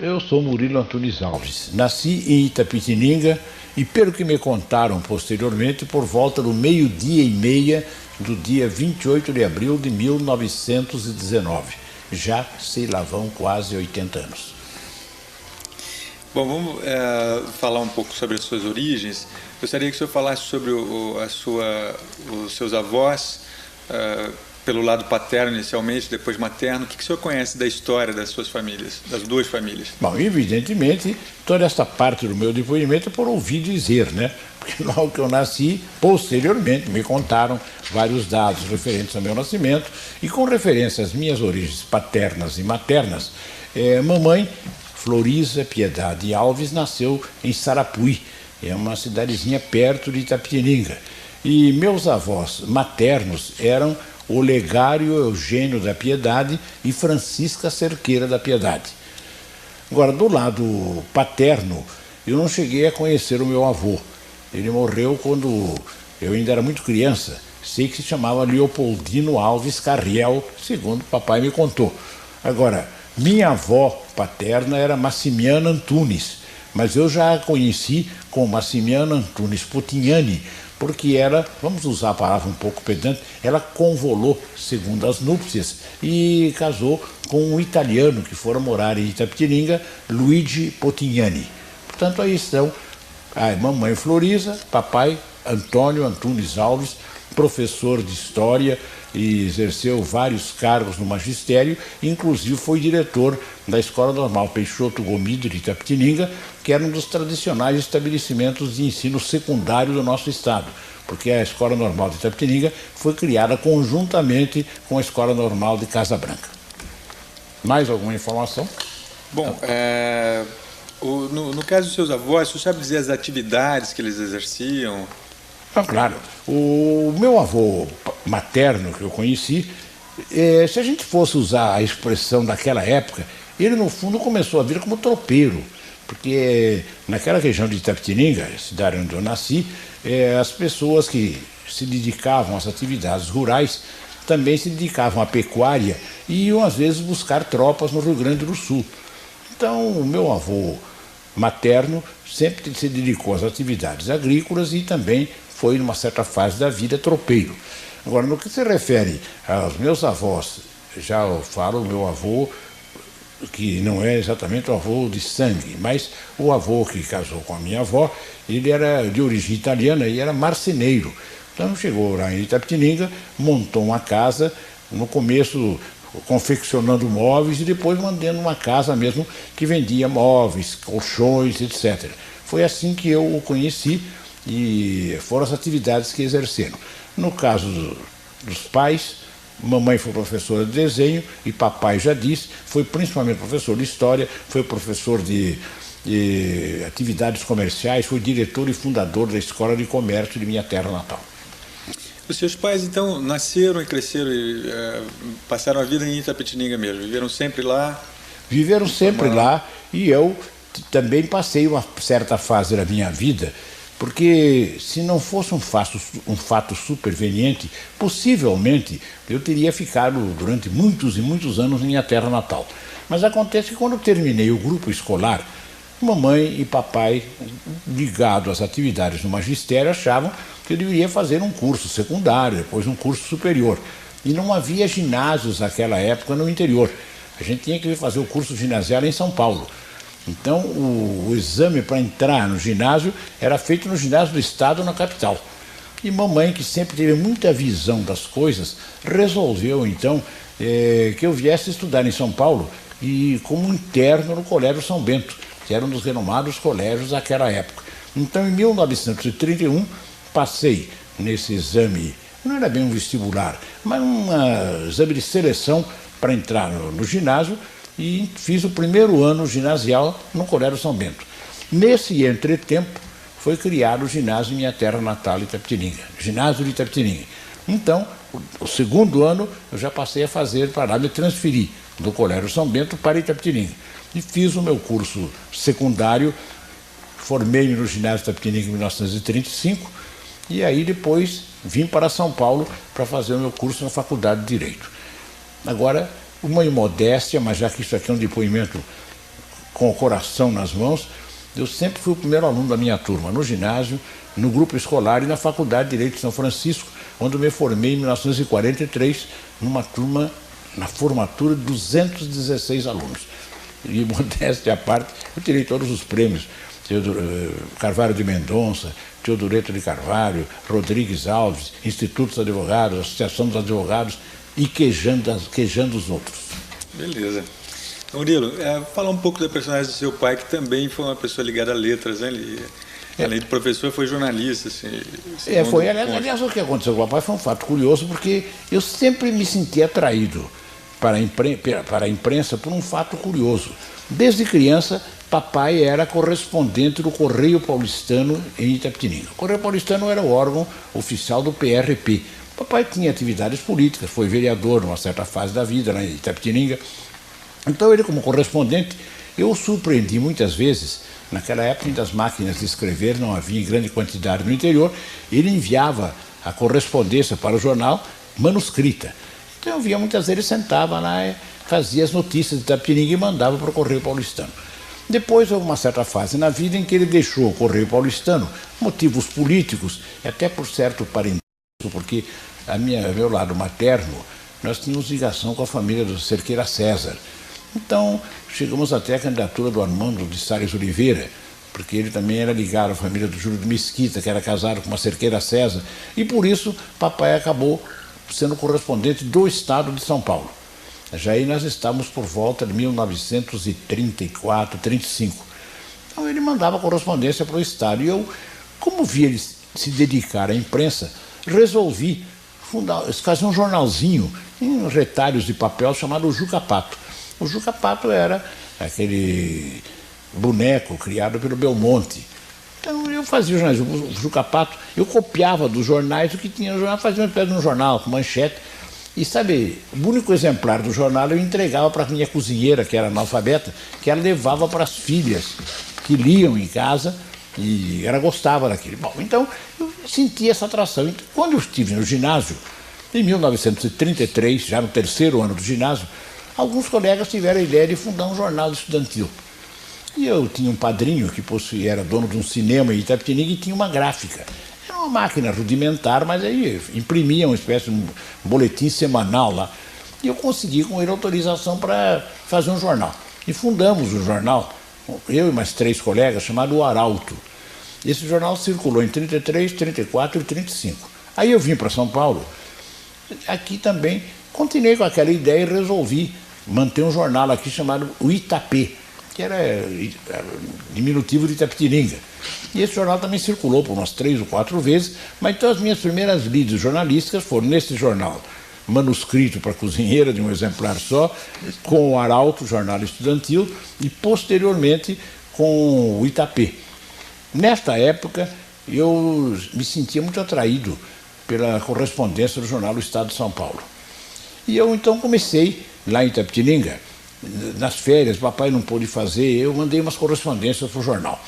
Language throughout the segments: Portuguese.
Eu sou Murilo Antunes Alves. Nasci em Itapetininga e, pelo que me contaram posteriormente, por volta do 12:30 do dia 28 de abril de 1919. Já se lá vão quase 80 anos. Bom, vamos falar um pouco sobre as suas origens. Gostaria que o senhor falasse sobre os seus avós, pelo lado paterno inicialmente, depois materno. O que o senhor conhece da história das suas famílias, das duas famílias? Bom, evidentemente, toda essa parte do meu depoimento é por ouvir dizer, né? Porque logo que eu nasci, posteriormente, me contaram vários dados referentes ao meu nascimento e com referência às minhas origens paternas e maternas. Mamãe Floriza Piedade Alves nasceu em Sarapuí, é uma cidadezinha perto de Itapetininga. E meus avós maternos eram Olegário Eugênio da Piedade e Francisca Cerqueira da Piedade. Agora, do lado paterno, eu não cheguei a conhecer o meu avô. Ele morreu quando eu ainda era muito criança. Sei que se chamava Leopoldino Alves Carriel, segundo papai me contou. Agora, minha avó paterna era Massimiana Antunes, mas eu já a conheci como Massimiana Antunes Potignani, porque ela, vamos usar a palavra um pouco pedante, ela convolou segundo as núpcias e casou com um italiano que fora morar em Itapetininga, Luigi Potignani. Portanto, aí estão a mamãe Floriza, papai Antônio Antunes Alves, professor de História e exerceu vários cargos no magistério, inclusive foi diretor da Escola Normal Peixoto Gomido de Itapetininga, que era um dos tradicionais estabelecimentos de ensino secundário do nosso estado, porque a Escola Normal de Itapetininga foi criada conjuntamente com a Escola Normal de Casa Branca. Mais alguma informação? Bom, no caso dos seus avós, você sabe dizer as atividades que eles exerciam? Claro. O meu avô materno que eu conheci, se a gente fosse usar a expressão daquela época, ele no fundo começou a vir como tropeiro, porque naquela região de Itapetininga, cidade onde eu nasci, as pessoas que se dedicavam às atividades rurais também se dedicavam à pecuária e iam às vezes buscar tropas no Rio Grande do Sul. Então o meu avô materno sempre se dedicou às atividades agrícolas e também foi, numa certa fase da vida, tropeiro. Agora, no que se refere aos meus avós, já eu falo o meu avô, que não é exatamente o avô de sangue, mas o avô que casou com a minha avó, ele era de origem italiana e era marceneiro. Então chegou lá em Itapetininga, montou uma casa, no começo confeccionando móveis e depois mantendo uma casa mesmo que vendia móveis, colchões, etc. Foi assim que eu o conheci e foram as atividades que exerceram. No caso dos pais, mamãe foi professora de desenho e papai, já disse, foi principalmente professor de história, foi professor de atividades comerciais, foi diretor e fundador da Escola de Comércio de minha terra natal. Os seus pais, então, nasceram e cresceram e passaram a vida em Itapetininga mesmo? Viveram sempre lá? Viveram sempre lá e eu também passei uma certa fase da minha vida, porque se não fosse um fato superveniente, possivelmente eu teria ficado durante muitos e muitos anos em minha terra natal. Mas acontece que quando eu terminei o grupo escolar, mamãe e papai, ligados às atividades do magistério, achavam que eu deveria fazer um curso secundário, depois um curso superior. E não havia ginásios naquela época no interior. A gente tinha que fazer o curso ginasial em São Paulo. Então, o exame para entrar no ginásio era feito no ginásio do estado, na capital. E mamãe, que sempre teve muita visão das coisas, resolveu, então, que eu viesse estudar em São Paulo e como interno no Colégio São Bento, que era um dos renomados colégios daquela época. Então, em 1931, passei nesse exame, não era bem um vestibular, mas um exame de seleção para entrar no ginásio, e fiz o primeiro ano ginasial no Colégio São Bento. Nesse entretempo, foi criado o ginásio em minha terra natal, Itapetininga, ginásio de Itapetininga. Então, o segundo ano, eu já passei a fazer para lá, me transferi do Colégio São Bento para Itapetininga. E fiz o meu curso secundário, formei-me no ginásio de Itapetininga em 1935, e aí depois vim para São Paulo para fazer o meu curso na Faculdade de Direito. Agora, uma imodéstia, mas já que isso aqui é um depoimento com o coração nas mãos, eu sempre fui o primeiro aluno da minha turma, no ginásio, no grupo escolar e na Faculdade de Direito de São Francisco, onde eu me formei em 1943, numa turma, na formatura de 216 alunos. E, modéstia à parte, eu tirei todos os prêmios. Carvalho de Mendonça, Teodoreto de Carvalho, Rodrigues Alves, Instituto dos Advogados, Associação dos Advogados e quejando os outros. Beleza. Então, Murilo, fala um pouco da personagem do seu pai, que também foi uma pessoa ligada a letras, né? Ele, além de professor, foi jornalista. Aliás, o que aconteceu com o papai foi um fato curioso, porque eu sempre me senti atraído para a imprensa por um fato curioso. Desde criança, papai era correspondente do Correio Paulistano em Itapetininga. O Correio Paulistano era o órgão oficial do PRP. Papai tinha atividades políticas, foi vereador numa certa fase da vida lá em Itapetininga. Então ele, como correspondente, eu o surpreendi muitas vezes. Naquela época, das máquinas de escrever não havia em grande quantidade no interior. Ele enviava a correspondência para o jornal manuscrita. Então eu via muitas vezes, ele sentava lá e fazia as notícias de Itapetininga e mandava para o Correio Paulistano. Depois houve uma certa fase na vida em que ele deixou o Correio Paulistano, motivos políticos, e até por certo parentesco, porque meu lado materno, nós tínhamos ligação com a família do Cerqueira César. Então, chegamos até a candidatura do Armando de Salles Oliveira, porque ele também era ligado à família do Júlio de Mesquita, que era casado com uma Cerqueira César, e por isso papai acabou sendo correspondente do Estado de São Paulo. Já aí nós estávamos por volta de 1934, 35. Então ele mandava correspondência para o Estado. E eu, como vi ele se dedicar à imprensa, resolvi fazer um jornalzinho em retalhos de papel chamado Juca Pato. O Juca Pato era aquele boneco criado pelo Belmonte. Então eu fazia o jornalismo, o Juca Pato, eu copiava dos jornais o que tinha no jornal, fazia uma espécie de um jornal com manchete. E sabe, o único exemplar do jornal eu entregava para a minha cozinheira, que era analfabeta, que ela levava para as filhas que liam em casa e ela gostava daquilo. Bom, então eu senti essa atração. Então, quando eu estive no ginásio, em 1933, já no terceiro ano do ginásio, alguns colegas tiveram a ideia de fundar um jornal estudantil. E eu tinha um padrinho que era dono de um cinema em Itapetininga e tinha uma gráfica. Era uma máquina rudimentar, mas aí imprimia uma espécie de um boletim semanal lá. E eu consegui com ele autorização para fazer um jornal. E fundamos um jornal, eu e mais 3 colegas, chamado O Arauto. Esse jornal circulou em 33, 34 e 35. Aí eu vim para São Paulo. Aqui também continuei com aquela ideia e resolvi manter um jornal aqui chamado o Itapê, que era diminutivo de Itapetininga. E esse jornal também circulou por umas 3 ou 4 vezes, mas então as minhas primeiras lidas jornalísticas foram nesse jornal, manuscrito para a cozinheira, de um exemplar só, com o Arauto, jornal estudantil, e posteriormente com o Itapê. Nesta época, eu me sentia muito atraído pela correspondência do jornal O Estado de São Paulo. E eu então comecei, lá em Itapetininga, nas férias, papai não pôde fazer, eu mandei umas correspondências para o jornal.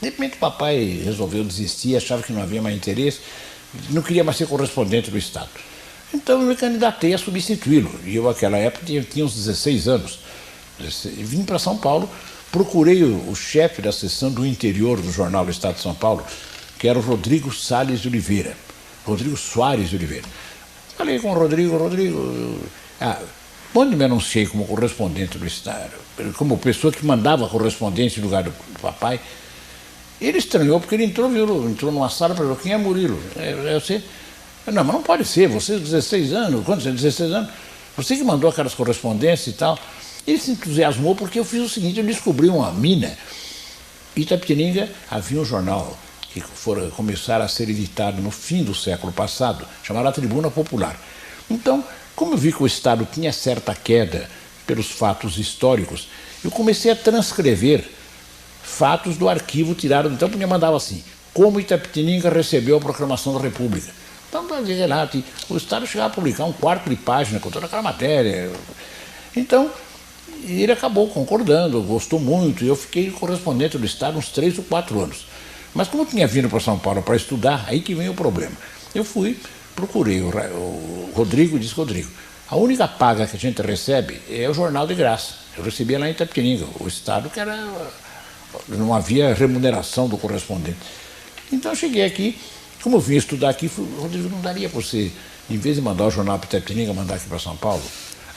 De repente, papai resolveu desistir, achava que não havia mais interesse, não queria mais ser correspondente do Estado. Então, eu me candidatei a substituí-lo. E eu, naquela época, tinha uns 16 anos. Vim para São Paulo, procurei o chefe da seção do interior do jornal do Estado de São Paulo, que era o Rodrigo Soares de Oliveira. Falei com o Rodrigo, quando me anunciei como correspondente do Estado, como pessoa que mandava correspondência em lugar do papai, ele estranhou, porque ele entrou numa sala e falou: quem é Murilo? Você? Não, mas não pode ser, você 16 anos, quantos anos? 16 anos? Você que mandou aquelas correspondências e tal. Ele se entusiasmou porque eu fiz o seguinte: eu descobri uma mina. Em Itapetininga havia um jornal que começara a ser editado no fim do século passado, chamado A Tribuna Popular. Então, como eu vi que o Estado tinha certa queda pelos fatos históricos, eu comecei a transcrever fatos do arquivo tirado. Então, eu mandava assim: como Itapetininga recebeu a proclamação da República. Então, lá, o Estado chegava a publicar um quarto de página com toda aquela matéria. Então, ele acabou concordando, gostou muito, e eu fiquei correspondente do Estado uns 3 ou 4 anos. Mas como eu tinha vindo para São Paulo para estudar, aí que vem o problema. Eu procurei o Rodrigo e disse: Rodrigo, a única paga que a gente recebe é o jornal de graça. Eu recebia lá em Itapetininga, o Estado que era... Não havia remuneração do correspondente. Então eu cheguei aqui, como eu vim estudar aqui, Rodrigo, não daria para você, em vez de mandar o jornal para Itapetininga, mandar aqui para São Paulo?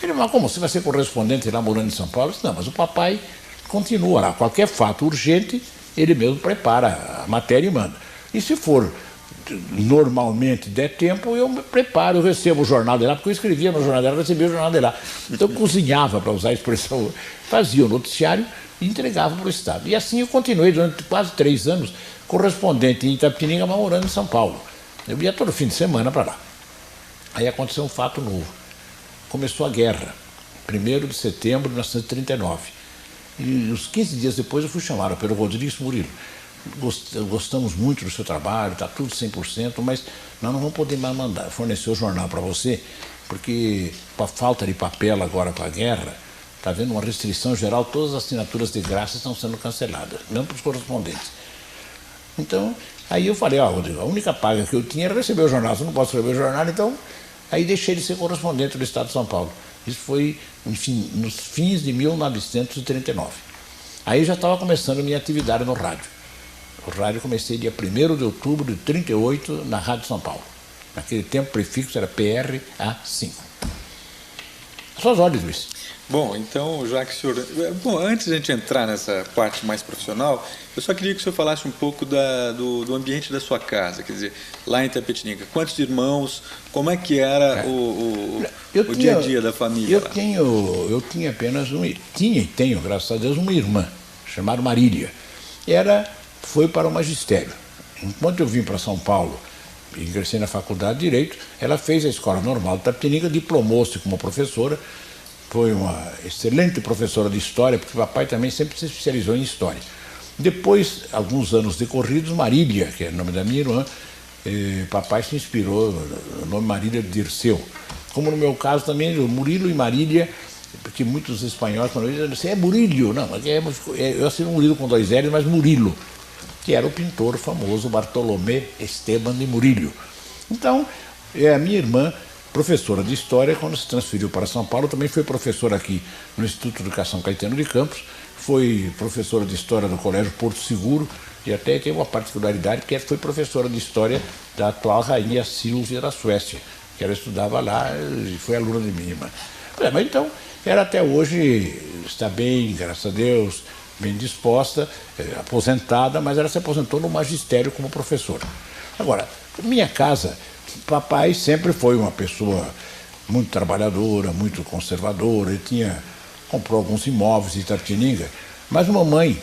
Ele falou, mas como, você vai ser correspondente lá morando em São Paulo? Eu disse, não, mas o papai continua lá. Qualquer fato urgente, ele mesmo prepara a matéria e manda. E se for normalmente der tempo, eu me preparo, eu recebo o jornal de lá, porque eu escrevia no jornal dela, recebia o jornal de lá. Então eu cozinhava, para usar a expressão, fazia o noticiário e entregava para o Estado. E assim eu continuei durante quase 3 anos, correspondente em Itapetininga, mas morando em São Paulo. Eu ia todo fim de semana para lá. Aí aconteceu um fato novo. Começou a guerra, 1º de setembro de 1939. E uns 15 dias depois eu fui chamado pelo Rodrigues Murilo. Gostamos muito do seu trabalho, está tudo 100%, mas nós não vamos poder mais fornecer o jornal para você, porque com a falta de papel agora com a guerra, está havendo uma restrição geral, todas as assinaturas de graça estão sendo canceladas, mesmo para os correspondentes. Então, aí eu falei, Rodrigo, a única paga que eu tinha era receber o jornal, você não pode receber o jornal, então, aí deixei de ser correspondente do Estado de São Paulo. Isso foi, enfim, nos fins de 1939. Aí já estava começando a minha atividade no rádio. O rádio comecei dia 1º de outubro de 1938 na Rádio São Paulo. Naquele tempo o prefixo era PRA5. Suas ordens, Luiz. Bom, então, já que o senhor... Bom, antes de a gente entrar nessa parte mais profissional, eu só queria que o senhor falasse um pouco do ambiente da sua casa, quer dizer, lá em Itapetininga. Quantos irmãos, como é que era o dia a dia da família lá? Eu tinha apenas tinha e tenho, graças a Deus, uma irmã, chamada Marília. Foi para o magistério. Enquanto eu vim para São Paulo e ingressei na faculdade de Direito, ela fez a Escola Normal de Itapetininga, diplomou-se como professora, foi uma excelente professora de História, porque o papai também sempre se especializou em História. Depois, alguns anos decorridos, Marília, que é o nome da minha irmã, papai se inspirou no nome Marília de Dirceu. Como no meu caso também, Murilo e Marília, porque muitos espanhóis, quando eu dizem, é Murillo, não, eu assino Murilo com 2 L's, mas Murilo, que era o pintor famoso Bartolomé Esteban de Murillo. Então, a minha irmã, professora de História, quando se transferiu para São Paulo, também foi professora aqui no Instituto de Educação Caetano de Campos, foi professora de História do Colégio Porto Seguro, e até teve uma particularidade, que foi professora de História da atual rainha Silvia da Suécia, que ela estudava lá e foi aluna de minha irmã. Mas então, ela até hoje está bem, graças a Deus, bem disposta, aposentada, mas ela se aposentou no magistério como professora. Agora, minha casa, papai sempre foi uma pessoa muito trabalhadora, muito conservadora, ele comprou alguns imóveis em Itapetininga, mas mamãe,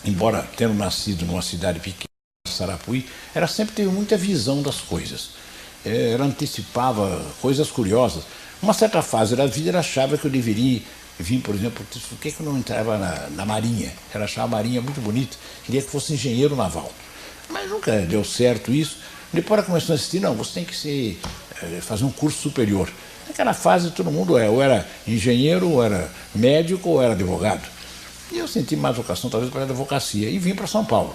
embora tendo nascido numa cidade pequena, Sarapuí, ela sempre teve muita visão das coisas. Ela antecipava coisas curiosas. Uma certa fase da vida ela achava que eu deveria vir, por exemplo, por que eu não entrava na Marinha? Ela achava a Marinha muito bonita, queria que fosse engenheiro naval. Mas nunca deu certo isso. Depois ela começou a insistir, não, você tem que fazer um curso superior. Naquela fase todo mundo ou era engenheiro, ou era médico, ou era advogado. E eu senti mais vocação, talvez, para a advocacia, e vim para São Paulo.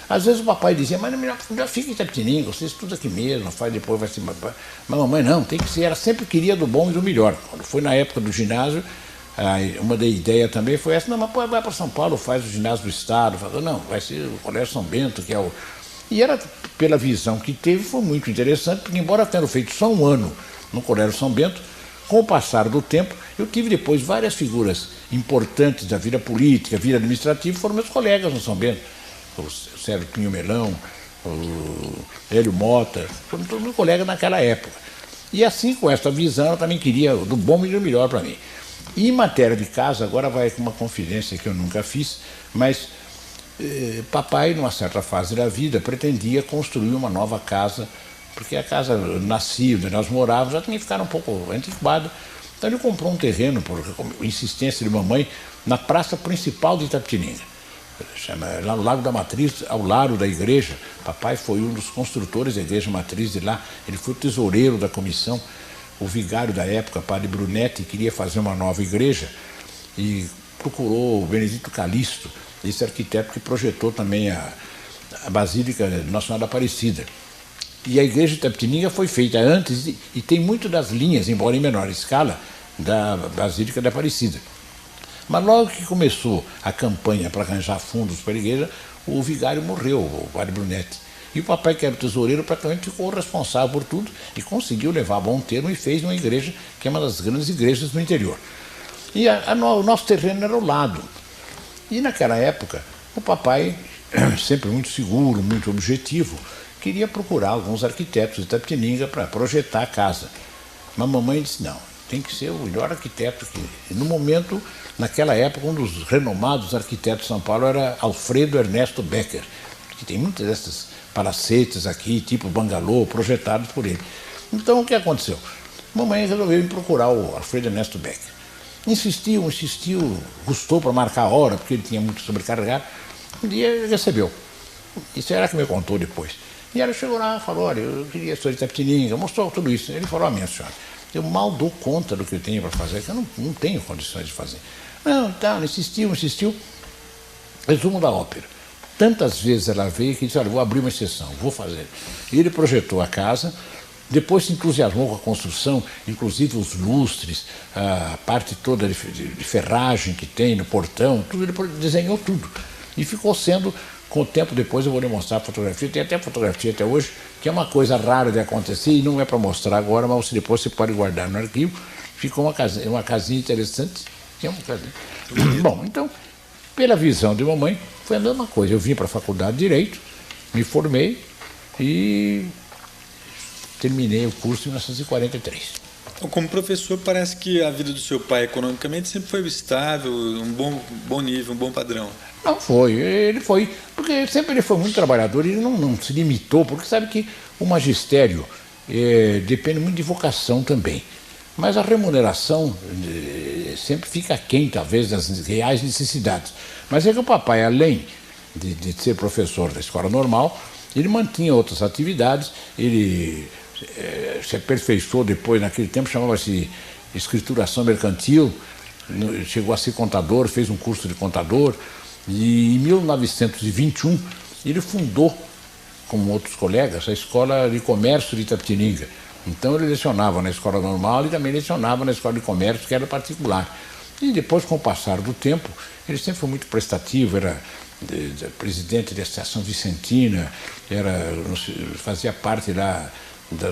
Às vezes o papai dizia, mas já fica em Itapetininga, você estuda aqui mesmo, faz depois, vai ser... Mas mamãe não, tem que ser, ela sempre queria do bom e do melhor. Quando foi na época do ginásio, uma da ideia também foi essa, não, mas pô, vai para São Paulo, faz o ginásio do Estado. Falou, não, vai ser o Colégio São Bento, que é o... E ela, pela visão que teve, foi muito interessante, porque embora tendo feito só 1 ano no Colégio São Bento, com o passar do tempo, eu tive depois várias figuras importantes da vida política, vida administrativa, foram meus colegas no São Bento. O Sérgio Pinho Melão, o Hélio Mota, foram todos meus colegas naquela época. E assim, com essa visão, ela também queria do bom e do melhor para mim. E em matéria de casa, agora vai com uma confidência que eu nunca fiz, mas papai, numa certa fase da vida, pretendia construir uma nova casa, porque a casa nascida, nós morávamos, já tinha ficado um pouco antiquada. Então ele comprou um terreno, por insistência de mamãe, na praça principal de Itapetininga. Lá no Lago da Matriz, ao lado da igreja. Papai foi um dos construtores da igreja matriz de lá, ele foi o tesoureiro da comissão. O vigário da época, padre Brunetti, queria fazer uma nova igreja e procurou o Benedito Calixto, esse arquiteto que projetou também a Basílica Nossa Senhora da Aparecida. E a igreja de Itapetininga foi feita antes e tem muito das linhas, embora em menor escala, da Basílica da Aparecida. Mas logo que começou a campanha para arranjar fundos para a igreja, o vigário morreu, o padre Brunetti. E o papai, que era o tesoureiro, praticamente ficou responsável por tudo e conseguiu levar a bom termo e fez uma igreja que é uma das grandes igrejas do interior. E o nosso terreno era ao lado. E naquela época, o papai, sempre muito seguro, muito objetivo, queria procurar alguns arquitetos de Itapetininga para projetar a casa. Mas a mamãe disse, não, tem que ser o melhor arquiteto. E no momento, naquela época, um dos renomados arquitetos de São Paulo era Alfredo Ernesto Becker, que tem muitas dessas palacetes aqui, tipo bangalô, projetados por ele. Então, o que aconteceu? Mamãe resolveu ir procurar o Alfredo Ernesto Becker. Insistiu, gostou para marcar a hora, porque ele tinha muito sobrecarregado. Um dia ele recebeu. Isso era que me contou depois. E ela chegou lá e falou, olha, eu queria a senhora de Itapetininga, mostrou tudo isso. Ele falou, minha senhora, eu mal dou conta do que eu tenho para fazer, que eu não tenho condições de fazer. Não, então, insistiu. Resumo da ópera. Tantas vezes ela veio que disse, olha, vou abrir uma exceção, vou fazer. E ele projetou a casa. Depois se entusiasmou com a construção, inclusive os lustres, a parte toda de ferragem que tem no portão, tudo, ele desenhou tudo. E ficou sendo, com o tempo depois eu vou lhe mostrar a fotografia, tem até fotografia até hoje, que é uma coisa rara de acontecer e não é para mostrar agora, mas depois você pode guardar no arquivo. Ficou uma casinha interessante. Tinha uma casinha. Bom, então, pela visão de mamãe, foi a mesma coisa. Eu vim para a faculdade de Direito, me formei e terminei o curso em 1943. Como professor, parece que a vida do seu pai economicamente sempre foi estável, um bom nível, um bom padrão. Não foi, ele foi, porque sempre ele foi muito trabalhador, ele não se limitou, porque sabe que o magistério depende muito de vocação também. Mas a remuneração sempre fica aquém, talvez, das reais necessidades. Mas é que o papai, além de ser professor da escola normal, ele mantinha outras atividades, ele se aperfeiçoou depois, naquele tempo chamava-se escrituração mercantil, chegou a ser contador, fez um curso de contador, e em 1921 ele fundou, como outros colegas, a Escola de Comércio de Itapetininga. Então ele lecionava na escola normal e também lecionava na escola de comércio, que era particular. E depois, com o passar do tempo, ele sempre foi muito prestativo, era presidente da Estação Vicentina, fazia parte lá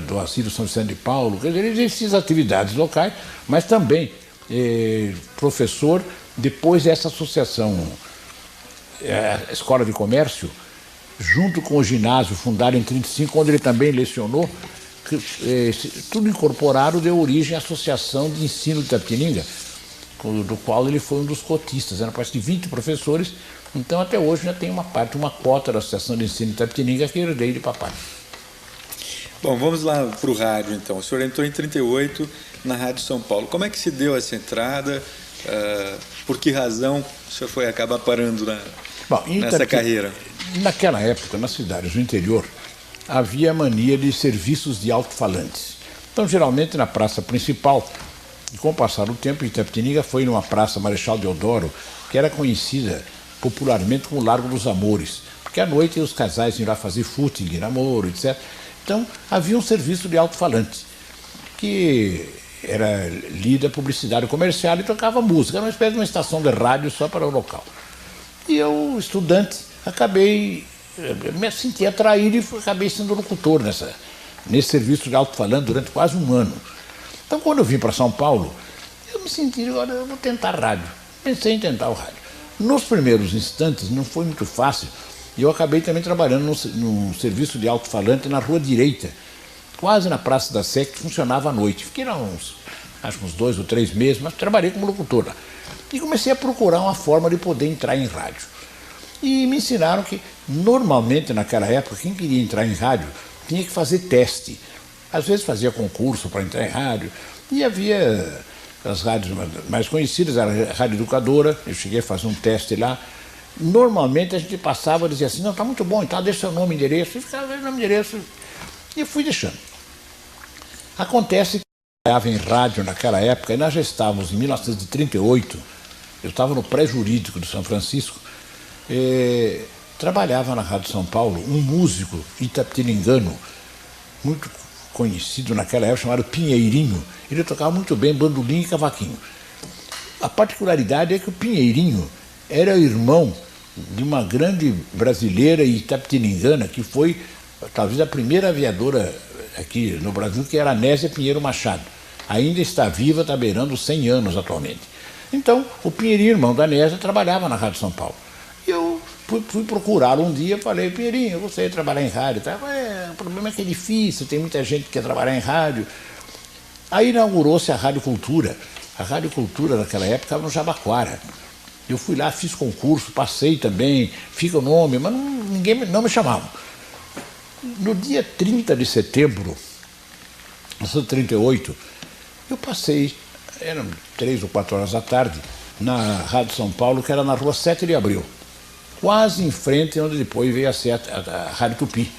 do Asilo São Vicente de Paulo, quer dizer, ele exercia as atividades locais, mas também professor, depois dessa associação, a Escola de Comércio, junto com o ginásio fundado em 1935, onde ele também lecionou, tudo incorporado deu origem à Associação de Ensino de Itapetininga, do qual ele foi um dos cotistas, eram quase 20 professores, então até hoje já tem uma cota da Associação de Ensino de Itapetininga que eu herdei de papai. Bom, vamos lá para o rádio então. O senhor entrou em 1938 na Rádio São Paulo. Como é que se deu essa entrada? Por que razão o senhor foi acabar parando nessa carreira? Naquela época, nas cidades do interior, havia mania de serviços de alto-falantes. Então, geralmente, na praça principal, e com o passar do tempo, Itapetininga foi numa praça Marechal Deodoro, que era conhecida popularmente como Largo dos Amores, porque à noite os casais iam lá fazer footing, namoro, etc. Então, havia um serviço de alto-falante, que era lida publicidade comercial e tocava música, era uma espécie de uma estação de rádio só para o local. E eu, estudante, me senti atraído e acabei sendo locutor nesse serviço de alto-falante durante quase um ano. Então, quando eu vim para São Paulo, eu me senti, agora eu vou tentar rádio. Pensei em tentar o rádio. Nos primeiros instantes, não foi muito fácil, e eu acabei também trabalhando num serviço de alto-falante na Rua Direita, quase na Praça da Sé, que funcionava à noite. Fiquei lá uns 2 ou 3 meses, mas trabalhei como locutor lá. E comecei a procurar uma forma de poder entrar em rádio. E me ensinaram que, normalmente, naquela época, quem queria entrar em rádio tinha que fazer teste. Às vezes fazia concurso para entrar em rádio. E havia as rádios mais conhecidas, a Rádio Educadora, eu cheguei a fazer um teste lá. Normalmente a gente passava e dizia assim, não, está muito bom, então deixa seu nome e endereço. E ficava vendo o nome e endereço. E eu fui deixando. Acontece que eu trabalhava em rádio naquela época, e nós já estávamos em 1938, eu estava no pré-jurídico de São Francisco, trabalhava na Rádio São Paulo um músico itapetiningano, muito conhecido naquela época, chamado Pinheirinho. Ele tocava muito bem bandolim e cavaquinho. A particularidade é que o Pinheirinho era irmão de uma grande brasileira itapetininga, que foi talvez a primeira aviadora aqui no Brasil, que era a Nésia Pinheiro Machado. Ainda está viva, está beirando 100 anos atualmente. Então, o Pinheirinho, irmão da Nésia, trabalhava na Rádio São Paulo. E eu fui procurá-lo um dia, falei: Pinheirinho, eu gostaria de trabalhar em rádio. Tá? O problema é que é difícil, tem muita gente que quer trabalhar em rádio. Aí inaugurou-se a Rádio Cultura. A Rádio Cultura naquela época estava no Jabaquara. Eu fui lá, fiz concurso, passei também, fica o nome, mas ninguém não me chamava. No dia 30 de setembro de 1938, eu passei, eram 3 ou 4 horas da tarde, na Rádio São Paulo, que era na rua 7 de Abril, quase em frente onde depois veio a ser a Rádio Tupi.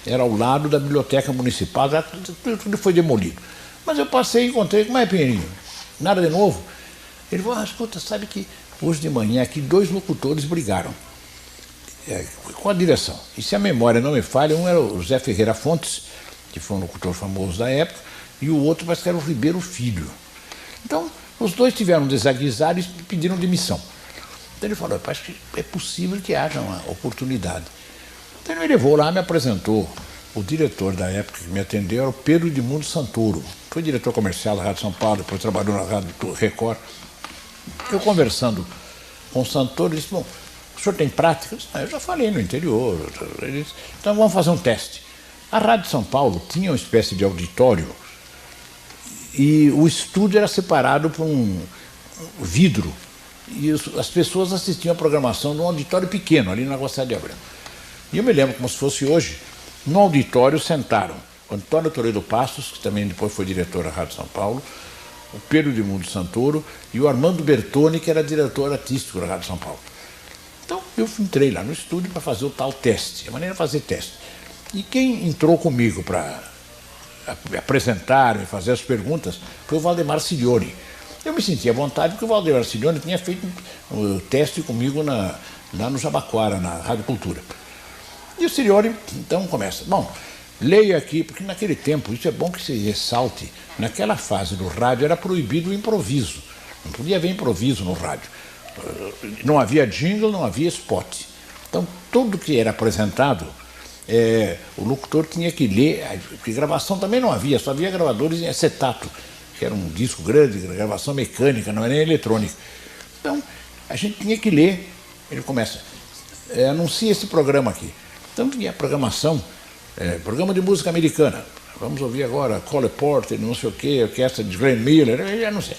Era ao lado da Biblioteca Municipal, tudo foi demolido. Mas eu passei e encontrei: como é, Pinheirinho? Nada de novo? Ele falou: escuta, sabe que hoje de manhã aqui 2 locutores brigaram com a direção. E se a memória não me falha, um era o Zé Ferreira Fontes, que foi um locutor famoso da época, e o outro parece que era o Ribeiro Filho. Então, os dois tiveram um desaguisado e pediram demissão. Então ele falou: parece que é possível que haja uma oportunidade. Então ele me levou lá, me apresentou. O diretor da época que me atendeu era o Pedro Edmundo Santoro. Foi diretor comercial da Rádio São Paulo, depois trabalhou na Rádio Record. Eu conversando com o Santoro, disse: bom, o senhor tem prática? Eu disse: eu já falei no interior. Ele disse: então vamos fazer um teste. A Rádio São Paulo tinha uma espécie de auditório e o estúdio era separado por um vidro. E as pessoas assistiam a programação num auditório pequeno, ali na Rua 7 de Abril. E eu me lembro como se fosse hoje. No auditório sentaram o Antônio Toledo Passos, que também depois foi diretor da Rádio São Paulo, o Pedro Edmundo Santoro e o Armando Bertoni, que era diretor artístico da Rádio São Paulo. Então eu entrei lá no estúdio para fazer o tal teste, a maneira de fazer teste. E quem entrou comigo para apresentar e fazer as perguntas foi o Valdemar Cilione. Eu me senti à vontade porque o Valdemar Cilione tinha feito um teste comigo lá no Jabaquara, na Rádio Cultura. E o Cilione, então, começa: bom, leia aqui, porque naquele tempo, isso é bom que se ressalte, naquela fase do rádio era proibido o improviso, não podia haver improviso no rádio, não havia jingle, não havia spot. Então, tudo que era apresentado, o locutor tinha que ler, porque gravação também não havia, só havia gravadores em acetato, que era um disco grande, gravação mecânica, não era nem eletrônica. Então, a gente tinha que ler. Ele começa: anuncia esse programa aqui. Então tinha a programação, programa de música americana. Vamos ouvir agora Cole Porter, não sei o quê, orquestra de Glenn Miller, eu já não sei.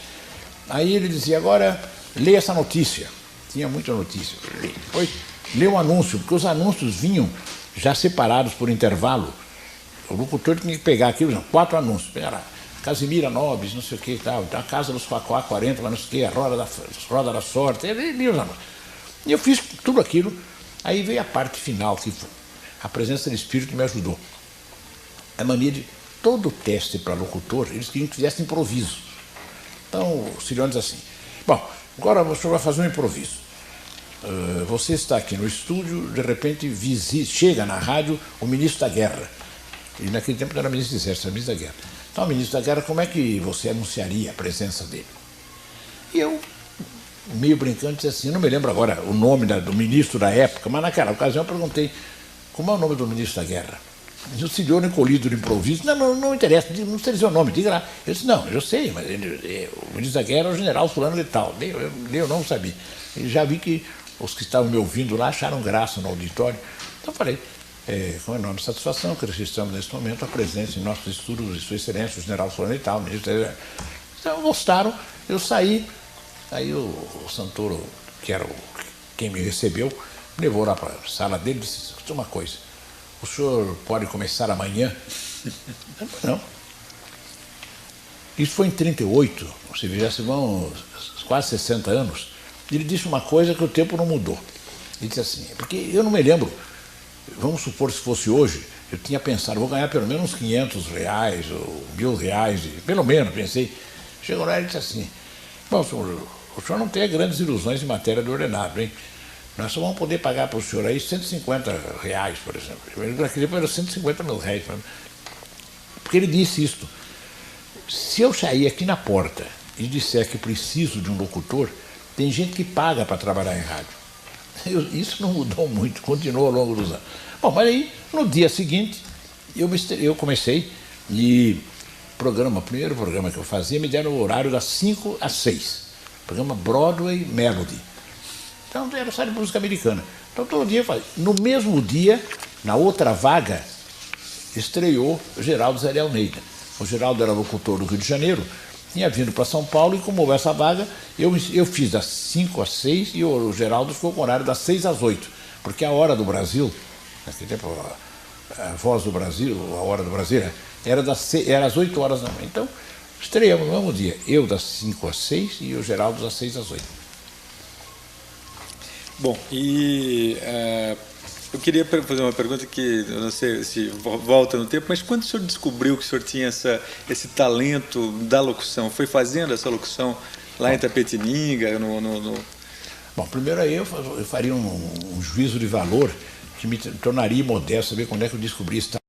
Aí ele dizia: agora leia essa notícia. Tinha muita notícia. Depois lê um anúncio, porque os anúncios vinham já separados por intervalo. O locutor tinha que pegar aqui, 4 anúncios. Pegar lá: Casimira Nobis, não sei o que e tal, a Casa dos Quaquá 40, mas não sei o que, a Roda da Sorte. Ele lia os anúncios. E eu fiz tudo aquilo. Aí veio a parte final, que foi a presença do espírito que me ajudou. A mania de todo teste para locutor, eles queriam que fizesse improviso. Então o Cilione diz assim: bom, agora o senhor vai fazer um improviso. Você está aqui no estúdio, de repente chega na rádio o ministro da Guerra. E naquele tempo não era ministro do Exército, era ministro da Guerra. Então, o ministro da Guerra, como é que você anunciaria a presença dele? E eu, meio brincando, disse assim: eu não me lembro agora o nome do ministro da época, mas naquela ocasião eu perguntei: como é o nome do ministro da Guerra? E o Cilione, colhido de improviso: não interessa, não sei dizer o nome, diga lá. Eu disse: não, eu sei, mas o ministro da Guerra é o general fulano de tal. Eu não sabia. E já vi que os que estavam me ouvindo lá acharam graça no auditório. Então eu falei: com enorme satisfação que registramos nesse momento a presença em nossos estudos de Sua Excelência, o general fulano de tal, ministro da Guerra. Então gostaram, eu saí. Aí o Santoro, que era quem me recebeu, me levou lá para a sala dele e disse: escuta uma coisa, o senhor pode começar amanhã? Não. Isso foi em 1938, você vê, já se vão quase 60 anos. Ele disse uma coisa que o tempo não mudou. Ele disse assim: porque eu não me lembro, vamos supor se fosse hoje, eu tinha pensado, vou ganhar pelo menos uns R$500 ou R$1.000, pelo menos, pensei. Chegou lá e disse assim: bom, o senhor não tem grandes ilusões em matéria de ordenado, hein? Nós só vamos poder pagar para o senhor aí R$150, por exemplo. Naquele tempo era R$150.000. Porque ele disse isto: se eu sair aqui na porta e disser que preciso de um locutor, tem gente que paga para trabalhar em rádio. Isso não mudou muito, continuou ao longo dos anos. Bom, mas aí, no dia seguinte, eu comecei e o primeiro programa que eu fazia, me deram o horário das 5 às 6. Programa Broadway Melody. Então, era só de música americana. Então, todo dia eu fazia. No mesmo dia, na outra vaga, estreou o Geraldo Zé de Almeida. O Geraldo era locutor do Rio de Janeiro, tinha vindo para São Paulo e, como houve essa vaga, eu fiz das 5 às 6 e o Geraldo ficou com o horário das 6 às 8. Porque a hora do Brasil, naquele tempo, a Voz do Brasil, a hora do Brasil, era às 8 horas da manhã. Então, estreamos no mesmo dia. Eu das 5 às 6 e o Geraldo das 6 às 8. Bom, e eu queria fazer uma pergunta que eu não sei se volta no tempo, mas quando o senhor descobriu que o senhor tinha esse talento da locução? Foi fazendo essa locução lá em Itapetininga? Bom, primeiro aí eu faria um juízo de valor que me tornaria modesto, saber quando é que eu descobri esse talento.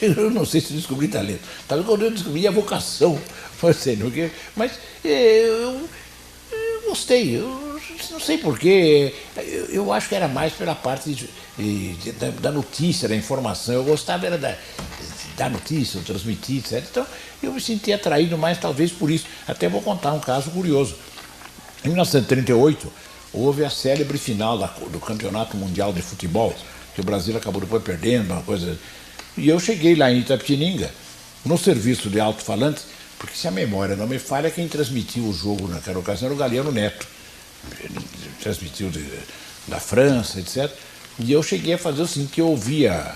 Eu não sei se descobri talento. Talvez quando eu descobri a vocação. Mas eu gostei. Eu não sei porquê. Eu acho que era mais pela parte da notícia, da informação. Eu gostava era da notícia, transmitir, etc. Então eu me senti atraído mais talvez por isso. Até vou contar um caso curioso. Em 1938, houve a célebre final do Campeonato Mundial de Futebol, que o Brasil acabou depois perdendo, uma coisa. E eu cheguei lá em Itapetininga, no serviço de alto-falante, porque se a memória não me falha, quem transmitiu o jogo naquela ocasião era o Galeano Neto. Ele transmitiu da França, etc. E eu cheguei a fazer o seguinte, que eu ouvia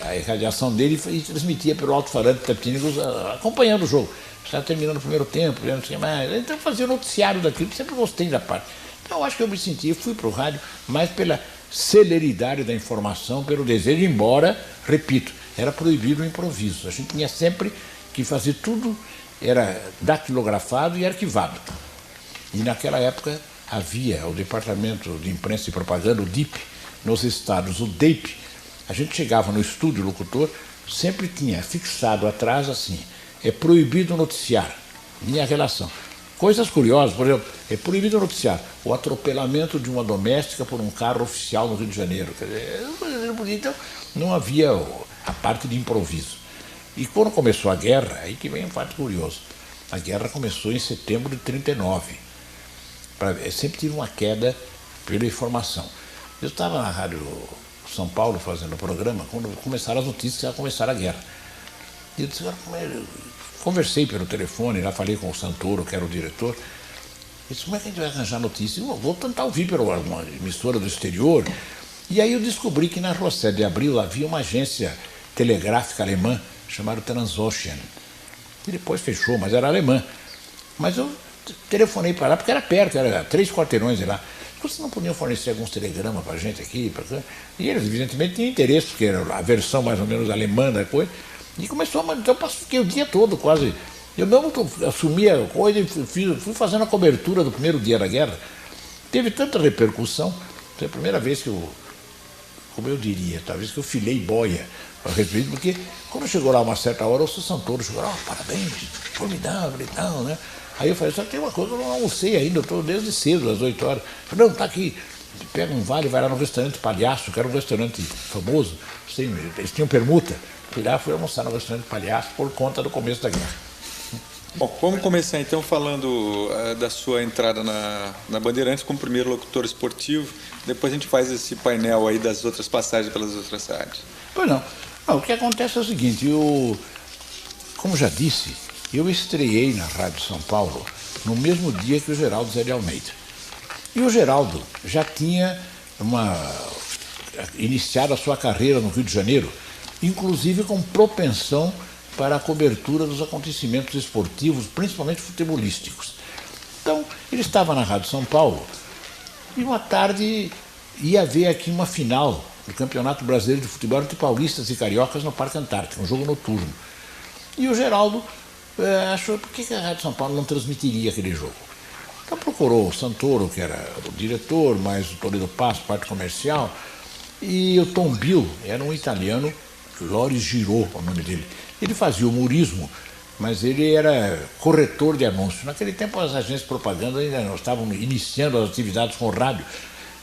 a irradiação dele e transmitia pelo alto-falante de Itapetininga, acompanhando o jogo. Estava terminando o primeiro tempo, não sei mais. Então eu fazia o noticiário daquilo, sempre gostei da parte. Então eu acho que eu me senti, fui para o rádio mais pela celeridade da informação, pelo desejo, embora, repito, era proibido o improviso. A gente tinha sempre que fazer tudo, era datilografado e arquivado. E naquela época havia o Departamento de Imprensa e Propaganda, o DIP, nos estados, o DEIP. A gente chegava no estúdio, o locutor, sempre tinha fixado atrás assim, é proibido noticiar, minha relação. Coisas curiosas, por exemplo, é proibido noticiar o atropelamento de uma doméstica por um carro oficial no Rio de Janeiro. Quer dizer, então, não havia a parte de improviso. E quando começou a guerra, aí que vem um fato curioso. A guerra começou em setembro de 1939. Sempre tive uma queda pela informação. Eu estava na Rádio São Paulo fazendo o programa, quando começaram as notícias, já começaram a guerra. E eu disse, conversei pelo telefone, lá falei com o Santoro, que era o diretor. Disse, como é que a gente vai arranjar notícia? Eu vou tentar ouvir por uma emissora do exterior. E aí eu descobri que na Rua 7 de Abril havia uma agência telegráfica alemã chamada Transocean. E depois fechou, mas era alemã. Mas eu telefonei para lá, porque era perto, era 3 quarteirões de lá. Vocês não podiam fornecer alguns telegramas para a gente aqui? E eles, evidentemente, tinham interesse, porque era a versão mais ou menos alemã da coisa. E começou a... Então eu fiquei o dia todo quase... Eu mesmo assumi a coisa e fui fazendo a cobertura do primeiro dia da guerra. Teve tanta repercussão, foi a primeira vez que eu, como eu diria, talvez que eu filei boia a respeito, porque quando chegou lá uma certa hora, o seu Santoro chegou, parabéns, formidável e tal, né? Aí eu falei, só tem uma coisa, eu não almocei ainda, eu estou desde cedo, às 8 horas. Eu falei, não, está aqui, pega um vale, vai lá no restaurante Palhaço, que era um restaurante famoso, eles tinham permuta. Fui lá, fui almoçar no restaurante Palhaço por conta do começo da guerra. Bom, vamos começar então falando da sua entrada na Bandeirantes como primeiro locutor esportivo. Depois a gente faz esse painel aí das outras passagens pelas outras rádios. Pois não. O que acontece é o seguinte, como já disse, eu estreiei na Rádio São Paulo no mesmo dia que o Geraldo Zé de Almeida. E o Geraldo já tinha iniciado a sua carreira no Rio de Janeiro, inclusive com propensão para a cobertura dos acontecimentos esportivos, principalmente futebolísticos. Então, ele estava na Rádio São Paulo e uma tarde ia haver aqui uma final do Campeonato Brasileiro de Futebol entre paulistas e cariocas no Parque Antártico, um jogo noturno. E o Geraldo achou, por que a Rádio São Paulo não transmitiria aquele jogo? Então procurou o Santoro, que era o diretor, mais o Toledo Passo, parte comercial, e o Tom Bill, era um italiano, Loris Giraud, o nome dele. Ele fazia humorismo mas ele era corretor de anúncios. Naquele tempo as agências de propaganda ainda não estavam iniciando as atividades com rádio.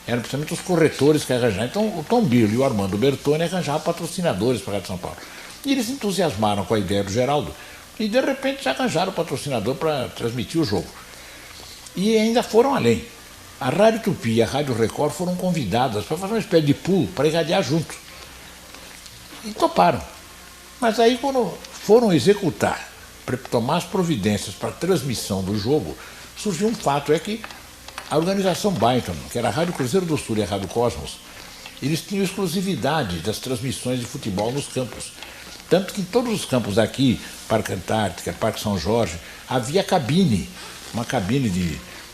Eram principalmente os corretores que arranjavam. Então o Tom Birro e o Armando Bertoni arranjavam patrocinadores para a Rádio São Paulo. E eles se entusiasmaram com a ideia do Geraldo e de repente já arranjaram o patrocinador para transmitir o jogo. E ainda foram além. A Rádio Tupi e a Rádio Record foram convidadas para fazer uma espécie de pool para irradiar junto. E toparam. Mas aí quando foram executar, para tomar as providências para a transmissão do jogo, surgiu um fato, é que a organização Byton, que era a Rádio Cruzeiro do Sul e a Rádio Cosmos, eles tinham exclusividade das transmissões de futebol nos campos. Tanto que em todos os campos daqui, Parque Antártica, Parque São Jorge, havia cabine, uma cabine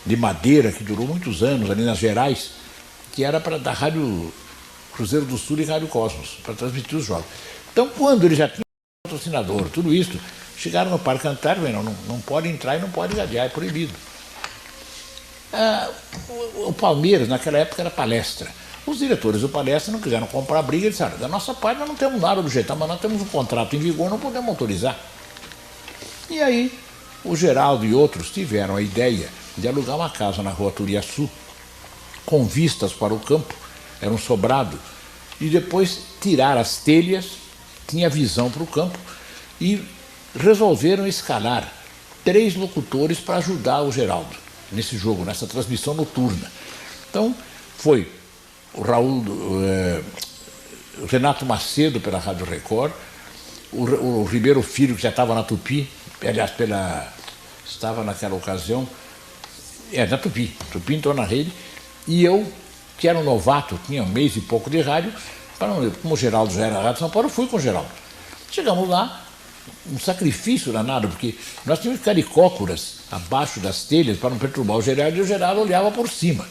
de madeira que durou muitos anos ali nas Gerais, que era da Rádio Cruzeiro do Sul e Rádio Cosmos, para transmitir os jogos. Então, quando eles já tinham patrocinador, tudo isso, chegaram no Parque Antártica, não pode entrar e não pode irradiar, é proibido. O Palmeiras, naquela época, era Palestra. Os diretores do Palestra não quiseram comprar briga e disseram, da nossa parte nós não temos nada do jeito, mas nós temos um contrato em vigor, não podemos autorizar. E aí, o Geraldo e outros tiveram a ideia de alugar uma casa na Rua Turiaçu, com vistas para o campo, era um sobrado, e depois tirar as telhas, tinha visão para o campo, e resolveram escalar 3 locutores para ajudar o Geraldo nesse jogo, nessa transmissão noturna. Então, foi o Renato Macedo pela Rádio Record, o Ribeiro Filho, que já estava na Tupi, aliás, estava naquela ocasião, na Tupi entrou na rede, e eu, que era um novato, tinha 1 mês e pouco de rádio, como o Geraldo já era na Rádio São Paulo, eu fui com o Geraldo. Chegamos lá, um sacrifício danado, porque nós tínhamos que ficar de cócoras abaixo das telhas para não perturbar o Geraldo, e o Geraldo olhava por cima.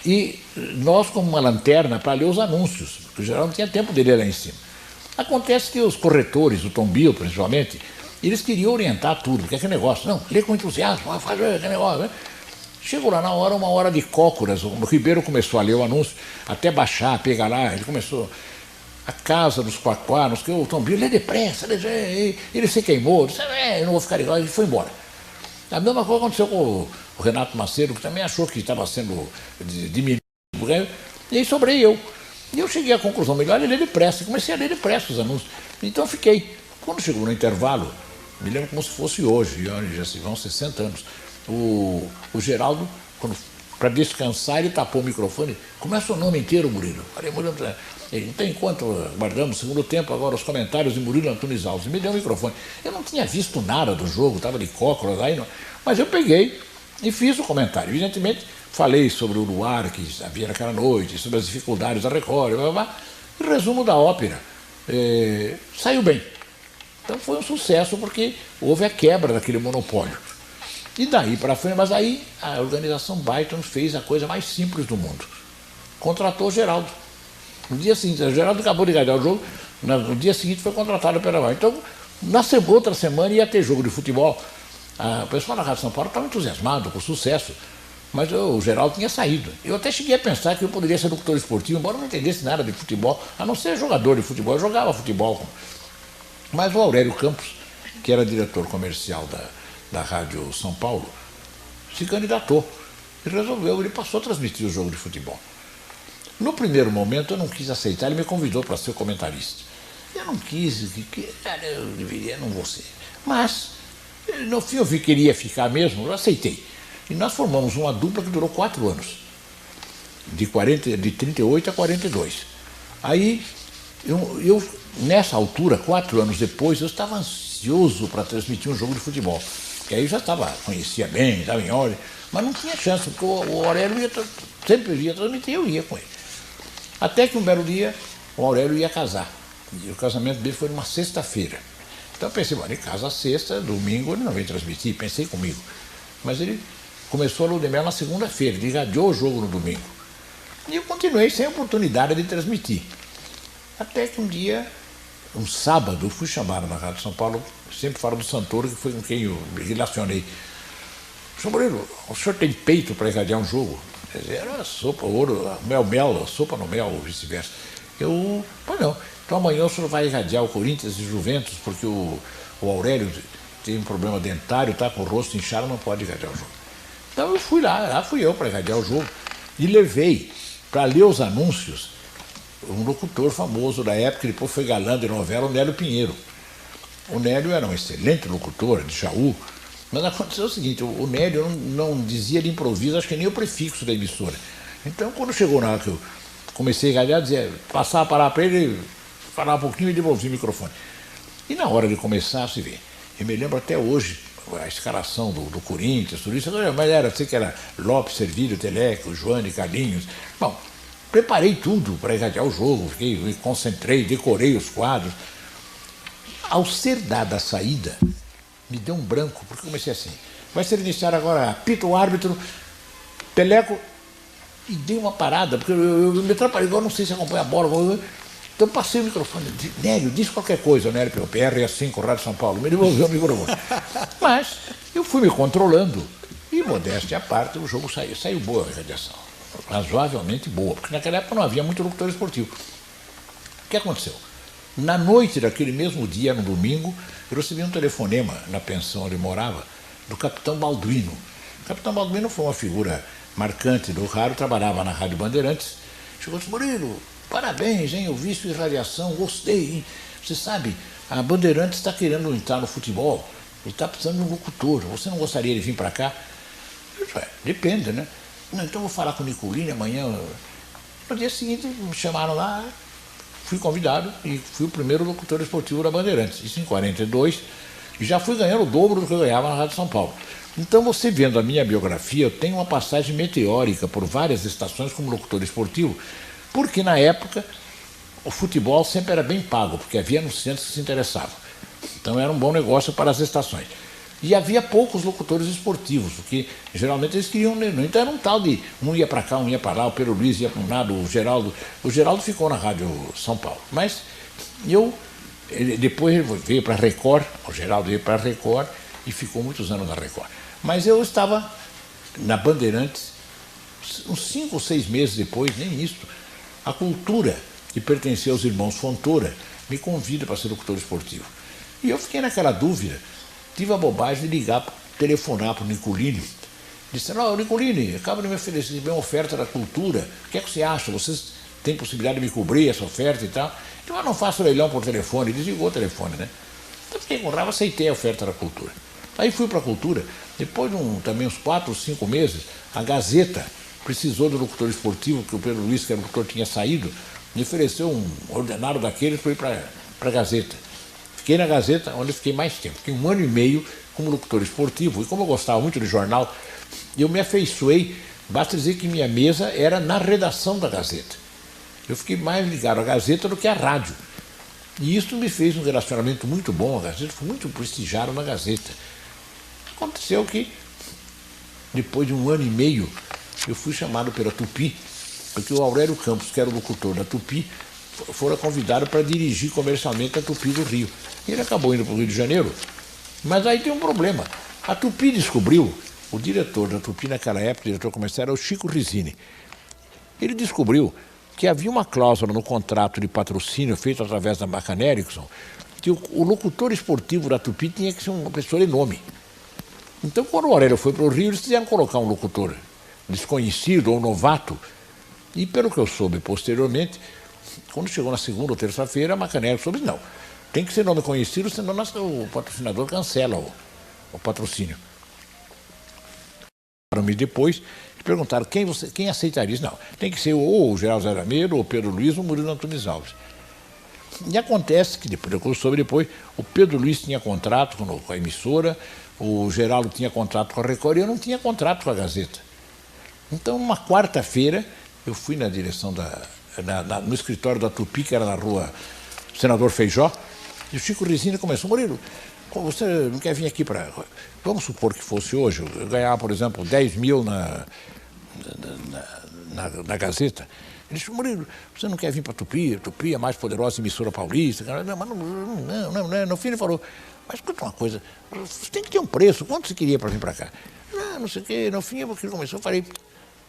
E nós, como uma lanterna, para ler os anúncios, porque o Geraldo não tinha tempo de ler lá em cima. Acontece que os corretores, o Tom Bill principalmente, eles queriam orientar tudo, porque aquele negócio, não, lê com entusiasmo, faz aquele negócio, né? Chegou lá na hora, uma hora de cócoras, o Ribeiro começou a ler o anúncio, até baixar, pegar lá, ele começou... A casa dos Quaquanos, que o Tom Bill lê depressa, ele se queimou, disse, eu não vou ficar igual, e foi embora. A mesma coisa aconteceu com o Renato Macedo, que também achou que estava sendo diminuído, e aí sobrei eu. E eu cheguei à conclusão, melhor ler depressa, comecei a ler depressa os anúncios. Então fiquei. Quando chegou no intervalo, me lembro como se fosse hoje, já se vão 60 anos, o Geraldo, para descansar, ele tapou o microfone, começa o nome inteiro, Murilo. Falei, Murilo, então, enquanto guardamos o segundo tempo, agora os comentários de Murilo Antunes Alves, me deu o microfone. Eu não tinha visto nada do jogo, estava de cócoras aí, mas eu peguei e fiz o comentário. Evidentemente, falei sobre o luar que havia naquela noite, sobre as dificuldades da Record, e resumo da ópera. Saiu bem. Então foi um sucesso, porque houve a quebra daquele monopólio. E daí para frente, mas aí a organização Byton fez a coisa mais simples do mundo. Contratou o Geraldo. No dia seguinte, o Geraldo acabou de ganhar o jogo, no dia seguinte foi contratado pela Byton. Então, na outra semana ia ter jogo de futebol. O pessoal da Rádio São Paulo estava entusiasmado com o sucesso, mas o Geraldo tinha saído. Eu até cheguei a pensar que eu poderia ser locutor esportivo, embora eu não entendesse nada de futebol, a não ser jogador de futebol. Eu jogava futebol. Mas o Aurélio Campos, que era diretor comercial da Rádio São Paulo, se candidatou e resolveu, ele passou a transmitir o jogo de futebol. No primeiro momento eu não quis aceitar, ele me convidou para ser comentarista. Eu não quis, eu deveria, não vou ser. Mas, no fim eu vi que ele ia ficar mesmo, eu aceitei. E nós formamos uma dupla que durou 4 anos, de 38 a 42. Aí, eu nessa altura, 4 anos depois, eu estava ansioso para transmitir um jogo de futebol. Que aí eu já conhecia bem, estava em ordem, mas não tinha chance, porque o Aurélio sempre ia transmitir, eu ia com ele. Até que um belo dia, o Aurélio ia casar. E o casamento dele foi numa sexta-feira. Então eu pensei, ele casa sexta, domingo ele não vem transmitir, pensei comigo. Mas ele começou a lua de mel na segunda-feira, ele irradiou o jogo no domingo. E eu continuei sem oportunidade de transmitir. Até que um dia, um sábado, eu fui chamado na Rádio São Paulo, sempre falo do Santoro, que foi com quem eu me relacionei. Senhor Murilo, o senhor tem peito para irradiar um jogo? Quer dizer, era sopa, ouro, mel, sopa no mel, ou vice-versa. Pois não. Então amanhã o senhor vai irradiar o Corinthians e Juventus, porque o o Aurélio tem um problema dentário, está com o rosto inchado, não pode irradiar o jogo. Então eu fui lá fui eu para irradiar o jogo e levei para ler os anúncios um locutor famoso da época, que depois foi galã de novela, o Nélio Pinheiro. O Nélio era um excelente locutor de Jaú, mas aconteceu o seguinte, o Nélio não dizia de improviso, acho que nem o prefixo da emissora. Então, quando chegou na hora que eu comecei a irradiar, dizia, passar a parar para ele, falar um pouquinho e devolver o microfone. E na hora de começar, se vê, eu me lembro até hoje, a escalação do Corinthians, tudo isso, mas sei que era Lopes, Servílio, Teleco, Joane, Carlinhos. Bom, preparei tudo para irradiar o jogo, me concentrei, decorei os quadros. Ao ser dada a saída, me deu um branco, porque comecei assim. Vai ser iniciado agora, apita o árbitro, Teleco, e dei uma parada, porque eu me atrapalhei, eu não sei se acompanha a bola. Então eu passei o microfone, Nélio, diz qualquer coisa, Nélio, pelo PR5, Rádio São Paulo, me devolveu o microfone. Mas eu fui me controlando, e modéstia à parte, o jogo saiu boa a irradiação, razoavelmente boa, porque naquela época não havia muito locutor esportivo. O que aconteceu? Na noite daquele mesmo dia, no domingo, eu recebi um telefonema na pensão onde eu morava, do capitão Balduino. O capitão Balduino foi uma figura marcante do rádio, trabalhava na Rádio Bandeirantes. Chegou e disse, Murilo, parabéns, hein? Eu vi sua irradiação, gostei, hein? Você sabe, a Bandeirantes está querendo entrar no futebol, ele está precisando de um locutor, você não gostaria de vir para cá? Eu disse, depende, né? Não, então eu vou falar com o Nicolini amanhã. No dia seguinte me chamaram lá, fui convidado e fui o primeiro locutor esportivo da Bandeirantes, isso em 42, e já fui ganhando o dobro do que eu ganhava na Rádio São Paulo. Então, você vendo a minha biografia, eu tenho uma passagem meteórica por várias estações como locutor esportivo, porque na época o futebol sempre era bem pago, porque havia anunciantes que se interessavam. Então era um bom negócio para as estações. E havia poucos locutores esportivos, porque geralmente eles queriam, então era um tal de um ia para cá, um ia para lá, o Pedro Luiz ia para um lado, o Geraldo ficou na Rádio São Paulo. Mas depois ele veio para a Record, o Geraldo veio para a Record e ficou muitos anos na Record. Mas eu estava na Bandeirantes, uns 5 ou 6 meses depois, nem isso, a Cultura, que pertencia aos irmãos Fontoura, me convida para ser locutor esportivo. E eu fiquei naquela dúvida, tive a bobagem de telefonar para o Nicolini. Disse, não, Nicolini, acaba de me oferecer uma oferta da Cultura, o que é que você acha? Vocês têm possibilidade de me cobrir essa oferta e tal? Eu não faço leilão por telefone, desligou o telefone, né? Então fiquei com raiva, aceitei a oferta da Cultura. Aí fui para a Cultura, depois de também uns 4 ou 5 meses, a Gazeta precisou do locutor esportivo, que o Pedro Luiz, que era o locutor, tinha saído, me ofereceu um ordenado daqueles para ir para a Gazeta. Fiquei na Gazeta, onde eu fiquei mais tempo. Fiquei 1 ano e meio como locutor esportivo. E como eu gostava muito de jornal, eu me afeiçoei. Basta dizer que minha mesa era na redação da Gazeta. Eu fiquei mais ligado à Gazeta do que à rádio. E isso me fez um relacionamento muito bom. A Gazeta foi muito prestigiado na Gazeta. Aconteceu que, depois de 1 ano e meio, eu fui chamado pela Tupi, porque o Aurélio Campos, que era o locutor da Tupi, fora convidado para dirigir comercialmente a Tupi do Rio. Ele acabou indo para o Rio de Janeiro, mas aí tem um problema. A Tupi descobriu, o diretor da Tupi naquela época, o diretor comercial, era o Chico Rizzini. Ele descobriu que havia uma cláusula no contrato de patrocínio feito através da Macan Erickson, que o locutor esportivo da Tupi tinha que ser uma pessoa de nome. Então, quando o Aurélio foi para o Rio, eles quiseram colocar um locutor desconhecido ou novato. E, pelo que eu soube posteriormente, quando chegou na segunda ou terça-feira, a Macan Erickson disse, não, tem que ser nome conhecido, senão o patrocinador cancela o patrocínio. Depois, perguntaram quem aceitaria isso. Não, tem que ser ou o Geraldo Zé Rameiro, ou o Pedro Luiz, ou o Murilo Antunes Alves. E acontece que, depois eu soube depois, o Pedro Luiz tinha contrato com a emissora, o Geraldo tinha contrato com a Record e eu não tinha contrato com a Gazeta. Então, numa quarta-feira, eu fui na direção no escritório da Tupi, que era na rua Senador Feijó, e o Chico Rizzini começou, Murilo, você não quer vir aqui para... Vamos supor que fosse hoje, eu ganhava, por exemplo, 10 mil na Gazeta. Ele disse, Murilo, você não quer vir para a Tupi? A Tupi é a mais poderosa emissora paulista. Não, mas não. No fim ele falou, mas escuta uma coisa, você tem que ter um preço, quanto você queria para vir para cá? Não sei o quê, no fim ele começou, eu falei,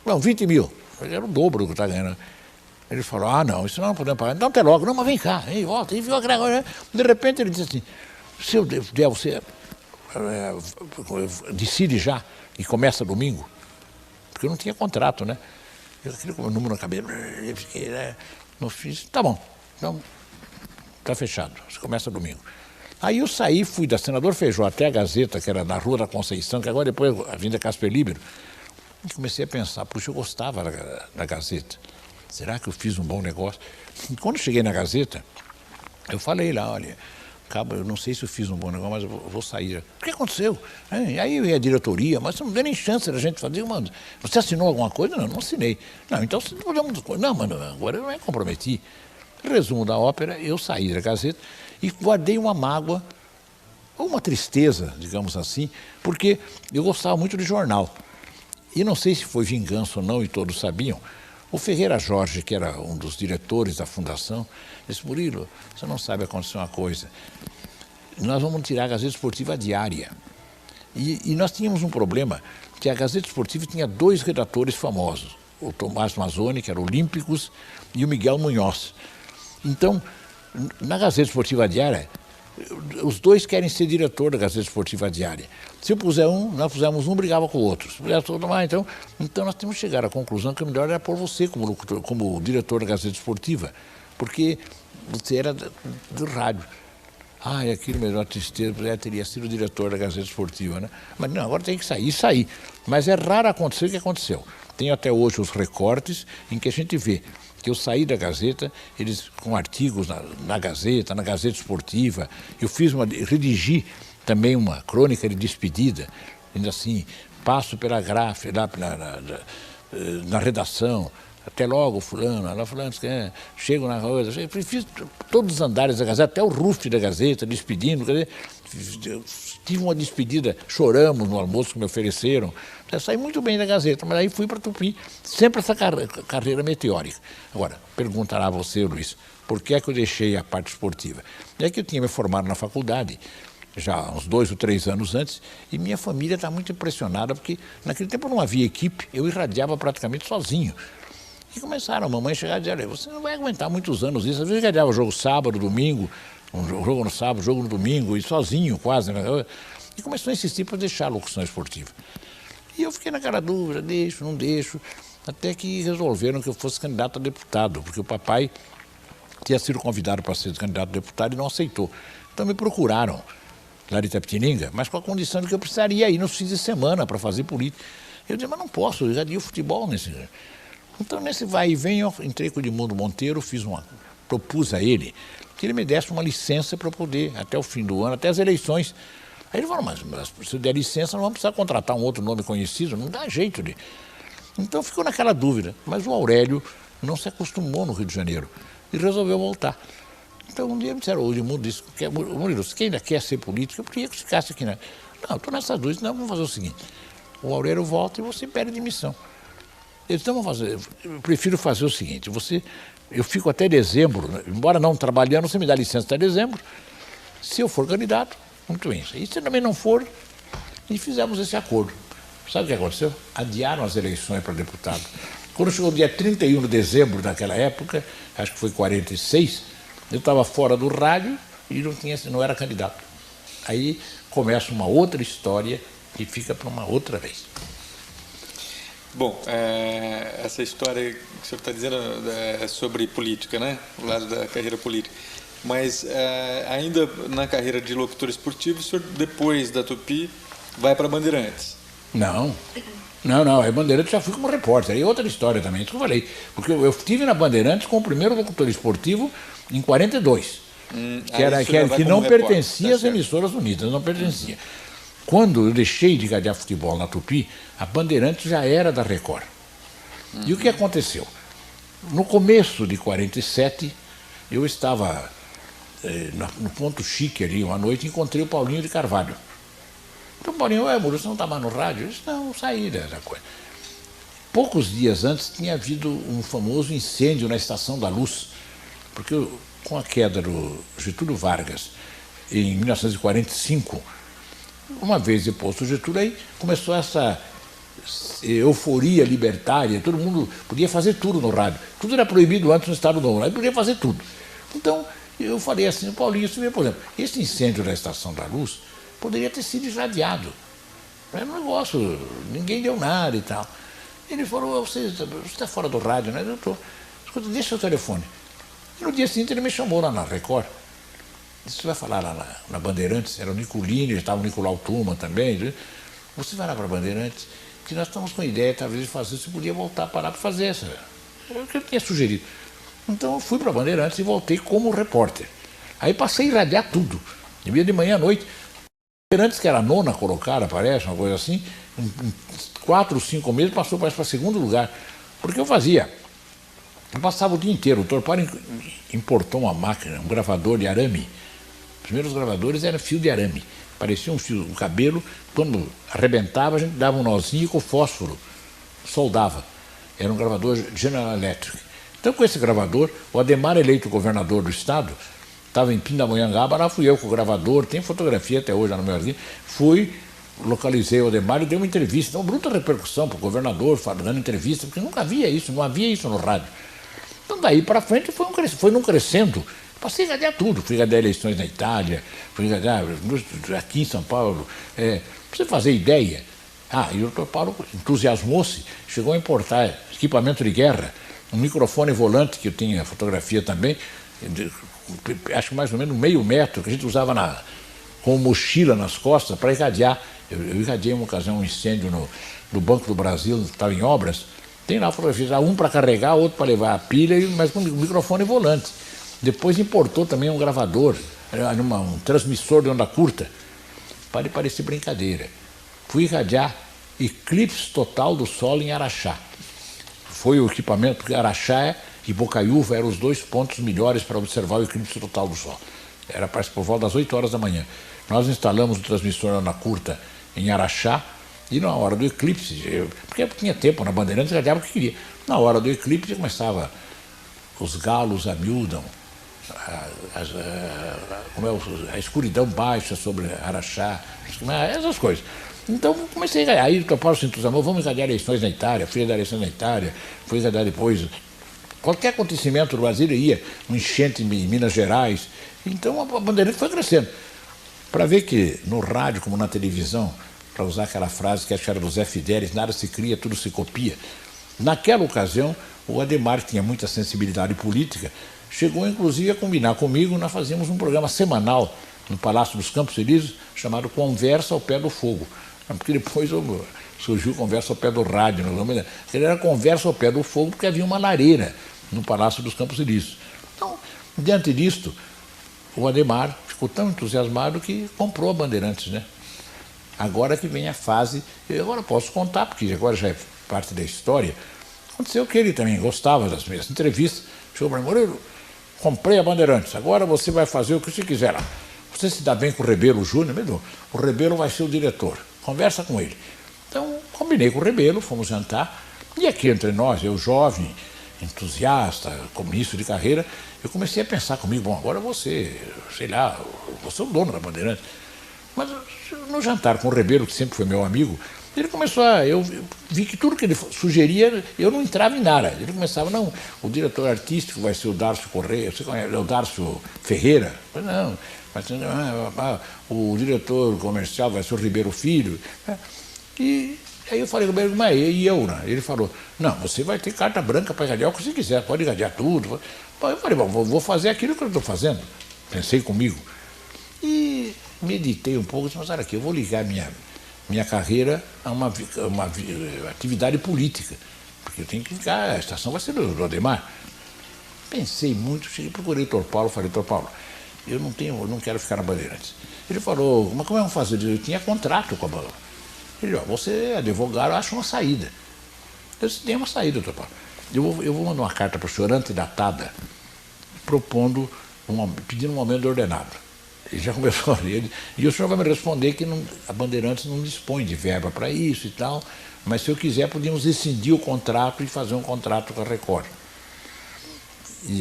não, 20 mil. Era o dobro do que eu estava ganhando. Ele falou, não, isso não podemos pagar. Então até logo, não, mas vem cá, volta. E viu aquela coisa. De repente ele disse assim, se eu der, você decide já e começa domingo, porque eu não tinha contrato, né? Eu queria com o número na cabeça, eu fiquei, né? Não fiz, tá bom, então tá fechado, você começa domingo. Aí eu saí, fui da Senador Feijó até a Gazeta, que era na Rua da Conceição, que agora depois a Avenida Casper Libero, e comecei a pensar, puxa, eu gostava da Gazeta, será que eu fiz um bom negócio? E quando cheguei na Gazeta, eu falei lá, olha, Cabo, eu não sei se eu fiz um bom negócio, mas eu vou sair. O que aconteceu? Aí eu ia à diretoria, mas não deu nem chance da gente fazer. Mano, você assinou alguma coisa? Não, não assinei. Não, então você não podemos. Não, mas agora eu não me comprometi. Resumo da ópera, eu saí da Gazeta e guardei uma mágoa, ou uma tristeza, digamos assim, porque eu gostava muito de jornal. E não sei se foi vingança ou não, e todos sabiam, o Ferreira Jorge, que era um dos diretores da fundação, disse, Murilo, você não sabe acontecer uma coisa. Nós vamos tirar a Gazeta Esportiva diária. E nós tínhamos um problema, que a Gazeta Esportiva tinha 2 redatores famosos, o Tomás Mazzoni, que era Olímpicos, e o Miguel Munhoz. Então, na Gazeta Esportiva Diária, os 2 querem ser diretor da Gazeta Esportiva Diária. Se eu puser um, nós pusemos um, brigava com o outro. Se puser todo mais, então nós temos que chegar à conclusão que o melhor era pôr você como diretor da Gazeta Esportiva, porque você era do rádio. Aquilo mesmo, a tristeza, teria sido o diretor da Gazeta Esportiva, né? Mas não, agora tem que sair. Mas é raro acontecer o que aconteceu. Tem até hoje os recortes em que a gente vê que eu saí da Gazeta, eles com artigos na Gazeta Esportiva, eu redigi também uma crônica de despedida, ainda assim, passo pela gráfica, na redação, até logo, fulano, chego na rua, fiz todos os andares da Gazeta, até o roof da Gazeta, despedindo, quer dizer, tive uma despedida, choramos no almoço que me ofereceram, saí muito bem da Gazeta, mas aí fui para Tupi, sempre essa carreira meteórica. Agora, perguntará a você, Luiz, por que é que eu deixei a parte esportiva? É que eu tinha me formado na faculdade, já uns 2 ou 3 anos antes, e minha família está muito impressionada, porque naquele tempo não havia equipe, eu irradiava praticamente sozinho. E começaram a mamãe chegar e dizer, olha, você não vai aguentar muitos anos isso, às vezes irradiava jogo sábado, domingo, um jogo no sábado, jogo no domingo, e sozinho quase, né? E começou a insistir para deixar a locução esportiva. E eu fiquei naquela dúvida, deixo, não deixo, até que resolveram que eu fosse candidato a deputado, porque o papai tinha sido convidado para ser candidato a deputado e não aceitou. Então me procuraram lá de Itapetininga, mas com a condição de que eu precisaria ir nos fins de semana para fazer política. Eu disse, mas não posso, eu já dei o futebol nesse... Então, nesse vai e vem, eu entrei com o Edmundo Monteiro, propus a ele que ele me desse uma licença para eu poder, até o fim do ano, até as eleições. Aí ele falou, mas se eu der licença, não vamos precisar contratar um outro nome conhecido, não dá jeito de... Então, ficou naquela dúvida. Mas o Aurélio não se acostumou no Rio de Janeiro e resolveu voltar. Então, um dia me disseram, o Edmundo disse, Murilo, você ainda quer ser político? Eu queria que você ficasse aqui, né? Não, estou nessas dúvidas, não, vamos fazer o seguinte, o Aurélio volta e você pede demissão. Então, eu prefiro fazer o seguinte, eu fico até dezembro, embora não trabalhando, você me dá licença até dezembro, se eu for candidato, muito bem. E se também não for, e fizemos esse acordo. Sabe o que aconteceu? Adiaram as eleições para deputado. Quando chegou o dia 31 de dezembro daquela época, acho que foi 46, eu estava fora do rádio e não era candidato. Aí começa uma outra história que fica para uma outra vez. Bom, essa história que o senhor está dizendo é sobre política, né? O lado da carreira política. Mas ainda na carreira de locutor esportivo, o senhor, depois da Tupi, vai para Bandeirantes? Não. A Bandeirantes já fui como repórter. Aí outra história também, isso que eu falei. Porque eu estive na Bandeirantes com o primeiro locutor esportivo em 42. Que não pertencia às emissoras unidas, não pertencia. Quando eu deixei de gadear futebol na Tupi, a Bandeirantes já era da Record. E o que aconteceu? No começo de 47, eu estava no Ponto Chique ali, uma noite, e encontrei o Paulinho de Carvalho. Então, Paulinho, Murilo, você não está mais no rádio? Eu disse, não, saí dessa coisa. Poucos dias antes tinha havido um famoso incêndio na Estação da Luz, porque com a queda do Getúlio Vargas, em 1945, uma vez depois do Getúlio, aí começou essa euforia libertária, todo mundo podia fazer tudo no rádio. Tudo era proibido antes no Estado Novo, aí podia fazer tudo. Então, Eu falei assim, Paulinho, você vê, por exemplo, esse incêndio da Estação da Luz poderia ter sido irradiado. Era um negócio, ninguém deu nada e tal. Ele falou, você está fora do rádio, né? Eu estou. Escuta, deixa o telefone. E no dia seguinte ele me chamou lá na Record. Disse, você vai falar lá na Bandeirantes, era o Nicolini, estava o Nicolau Tuma também. Você vai lá para a Bandeirantes, que nós estamos com a ideia, talvez, de fazer, você podia voltar para lá para fazer essa. Era o que eu tinha sugerido. Então eu fui para a Bandeirantes e voltei como repórter. Aí passei a irradiar tudo, de manhã à noite. Bandeirantes, que era a nona colocada, parece, uma coisa assim, em 4 ou 5 meses passou para segundo lugar. Porque eu passava o dia inteiro, o Torparo importou uma máquina, um gravador de arame. Os primeiros gravadores eram fio de arame, parecia um fio, um cabelo, quando arrebentava a gente dava um nozinho com fósforo, soldava. Era um gravador General Electric. Então com esse gravador, o Adhemar, eleito governador do estado, estava em Pindamonhangaba, lá fui eu com o gravador, tem fotografia até hoje lá no meu arquivo, fui, localizei o Adhemar e dei uma entrevista, uma bruta repercussão para o governador, dando entrevista, porque nunca havia isso, não havia isso no rádio. Então daí para frente foi num crescendo, passei a irradiar tudo, fui irradiar eleições na Itália, fui irradiar aqui em São Paulo, para você fazer ideia. E o Dr. Paulo entusiasmou-se, chegou a importar equipamento de guerra, um microfone volante, que eu tinha fotografia também, acho que mais ou menos meio metro, que a gente usava com mochila nas costas para irradiar. Eu irradiei uma ocasião um incêndio no Banco do Brasil, estava em obras. Tem lá fotografia, um para carregar, outro para levar a pilha, mas com microfone volante. Depois importou também um gravador, um transmissor de onda curta. Para parecer brincadeira. Fui irradiar eclipse total do Sol em Araxá. Foi o equipamento, porque Araxá e Bocaiúva eram os 2 pontos melhores para observar o eclipse total do Sol. Era por volta das 8 horas da manhã. Nós instalamos o transmissor onda curta em Araxá e na hora do eclipse, porque tinha tempo na Bandeirantes, irradiava o que queria. Na hora do eclipse começava os galos amiúdam, a escuridão baixa sobre Araxá, essas coisas. Então comecei a irradiar. Aí o Dr. Paulo se entusiasmou, vamos irradiar eleições na Itália, fui irradiar eleições na Itália, fui irradiar depois. Qualquer acontecimento do Brasil ia, um enchente em Minas Gerais. Então a Bandeirantes foi crescendo. Para ver que no rádio, como na televisão, para usar aquela frase que acho que era do Zé Fidelis, nada se cria, tudo se copia. Naquela ocasião, o Adhemar, que tinha muita sensibilidade política, chegou inclusive a combinar comigo, nós fazíamos um programa semanal no Palácio dos Campos Elíseos, chamado Conversa ao Pé do Fogo. Porque depois surgiu Conversa ao Pé do Rádio. Ele era Conversa ao Pé do Fogo porque havia uma lareira no Palácio dos Campos Elíseos. Então, diante disto, o Adhemar ficou tão entusiasmado que comprou a Bandeirantes, né? Agora que vem a fase, eu agora posso contar, porque agora já é parte da história, aconteceu que ele também gostava das minhas entrevistas, chegou para mim, Murilo, comprei a Bandeirantes, agora você vai fazer o que você quiser lá. Você se dá bem com o Rebelo Júnior, mesmo? O Rebelo vai ser o diretor, conversa com ele. Então, combinei com o Rebelo, fomos jantar, e aqui entre nós, eu jovem, entusiasta, comunista de carreira, eu comecei a pensar comigo, bom, agora você, sei lá, você é o dono da Bandeirantes. Mas no jantar com o Rebelo, que sempre foi meu amigo, ele começou eu vi que tudo que ele sugeria, eu não entrava em nada. Ele começava, não, o diretor artístico vai ser o Darcio Correia, você conhece, o Darcio Ferreira? Eu falei, não, mas, o diretor comercial vai ser o Ribeiro Filho. E aí eu falei, mas e eu? Né? Ele falou, não, você vai ter carta branca para irradiar o que você quiser, pode irradiar tudo. Eu falei, bom, vou fazer aquilo que eu estou fazendo. Pensei comigo. E meditei um pouco, mas olha aqui, eu vou ligar minha carreira a uma atividade política, porque eu tenho que ficar, a estação vai ser do Adhemar. Pensei muito, cheguei, procurei o Dr. Paulo, falei, Dr. Paulo, eu não quero ficar na Bandeirantes. Ele falou, mas como é que vamos fazer? Eu tinha contrato com a Bandeirantes. Ele disse, você é advogado, acha uma saída. Eu disse, tem uma saída, Dr. Paulo. Eu vou mandar uma carta para o senhor antedatada, pedindo um aumento ordenado. Ele já começou a ler, e o senhor vai me responder que a Bandeirantes não dispõe de verba para isso e tal, mas se eu quiser, podíamos rescindir o contrato e fazer um contrato com a Record.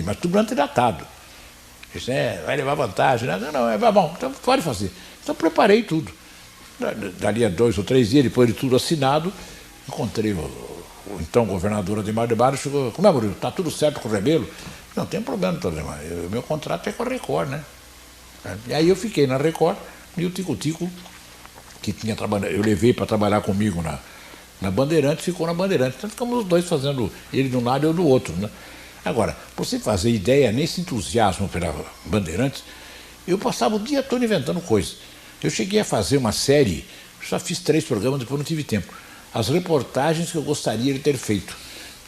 Mas tudo antedatado. Ele disse, vai levar vantagem. Não, vai bom, então pode fazer. Então preparei tudo. Dali a 2 ou 3 dias, depois de tudo assinado, encontrei o então governador Adhemar de Barros, chegou, como é, Murilo, está tudo certo com o Rebelo? Não tem problema, meu contrato é com a Record, né? E aí eu fiquei na Record e o Tico-Tico, que tinha trabalhado, eu levei para trabalhar comigo na Bandeirantes, ficou na Bandeirantes. Então ficamos os dois fazendo, ele de um lado e eu do outro, né? Agora, pra você fazer ideia, nesse entusiasmo pela Bandeirantes, eu passava o dia todo inventando coisas. Eu cheguei a fazer uma série, só fiz 3 programas, depois não tive tempo. As reportagens que eu gostaria de ter feito.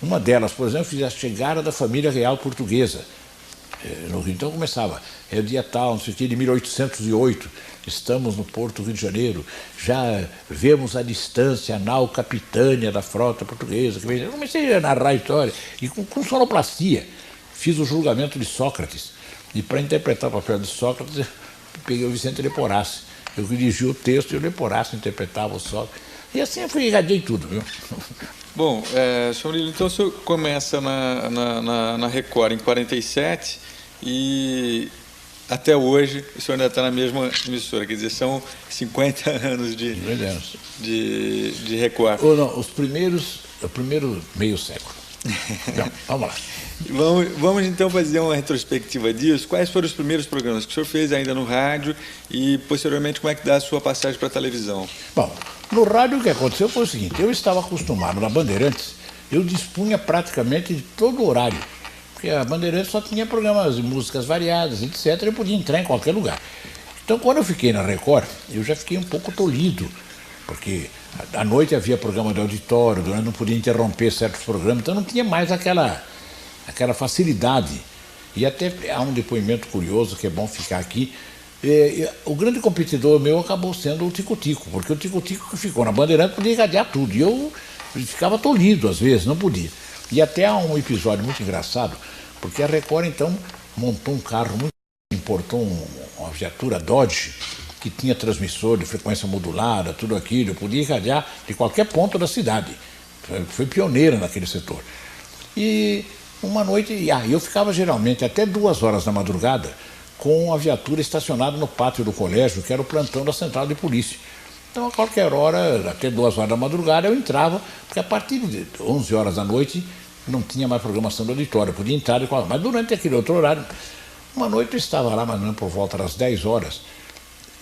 Uma delas, por exemplo, fiz a chegada da família real portuguesa no Rio. Então começava, é o dia tal, não sei o que, de 1808, estamos no Porto do Rio de Janeiro, já vemos à distância a nau capitânia da frota portuguesa. Eu comecei a narrar a história, e com sonoplastia. Fiz o julgamento de Sócrates, e para interpretar o papel de Sócrates, eu peguei o Vicente Leporassi. Eu dirigi o texto e o Leporassi interpretava o Sócrates. E assim eu irradiei tudo, viu? Bom, senhor Murilo, então o senhor começa na Record em 47 e até hoje o senhor ainda está na mesma emissora, quer dizer, são 50 anos de Record. Ou não, o primeiro meio século. Então, vamos lá. Vamos então fazer uma retrospectiva disso. Quais foram os primeiros programas que o senhor fez ainda no rádio e, posteriormente, como é que dá a sua passagem para a televisão? Bom, no rádio o que aconteceu foi o seguinte, eu estava acostumado na Bandeirantes, eu dispunha praticamente de todo o horário, porque a Bandeirantes só tinha programas de músicas variadas, etc., eu podia entrar em qualquer lugar. Então, quando eu fiquei na Record, eu já fiquei um pouco tolhido, porque à noite havia programa de auditório, eu não podia interromper certos programas, então não tinha mais aquela facilidade. E até há um depoimento curioso que é bom ficar aqui. O grande competidor meu acabou sendo o Tico-Tico, porque o Tico-Tico que ficou na Bandeirante podia irradiar tudo, e eu ficava tolhido às vezes, não podia. E até há um episódio muito engraçado, porque a Record então montou um carro muito, importou uma viatura Dodge, que tinha transmissor de frequência modulada, tudo aquilo, eu podia irradiar de qualquer ponto da cidade. Foi pioneira naquele setor. E uma noite, eu ficava geralmente até 2 horas da madrugada com a viatura estacionada no pátio do colégio, que era o plantão da central de polícia. Então, a qualquer hora, até 2 horas da madrugada, eu entrava, porque a partir de 11 horas da noite não tinha mais programação do auditório, eu podia entrar, mas durante aquele outro horário, uma noite eu estava lá, mas por volta das 10 horas,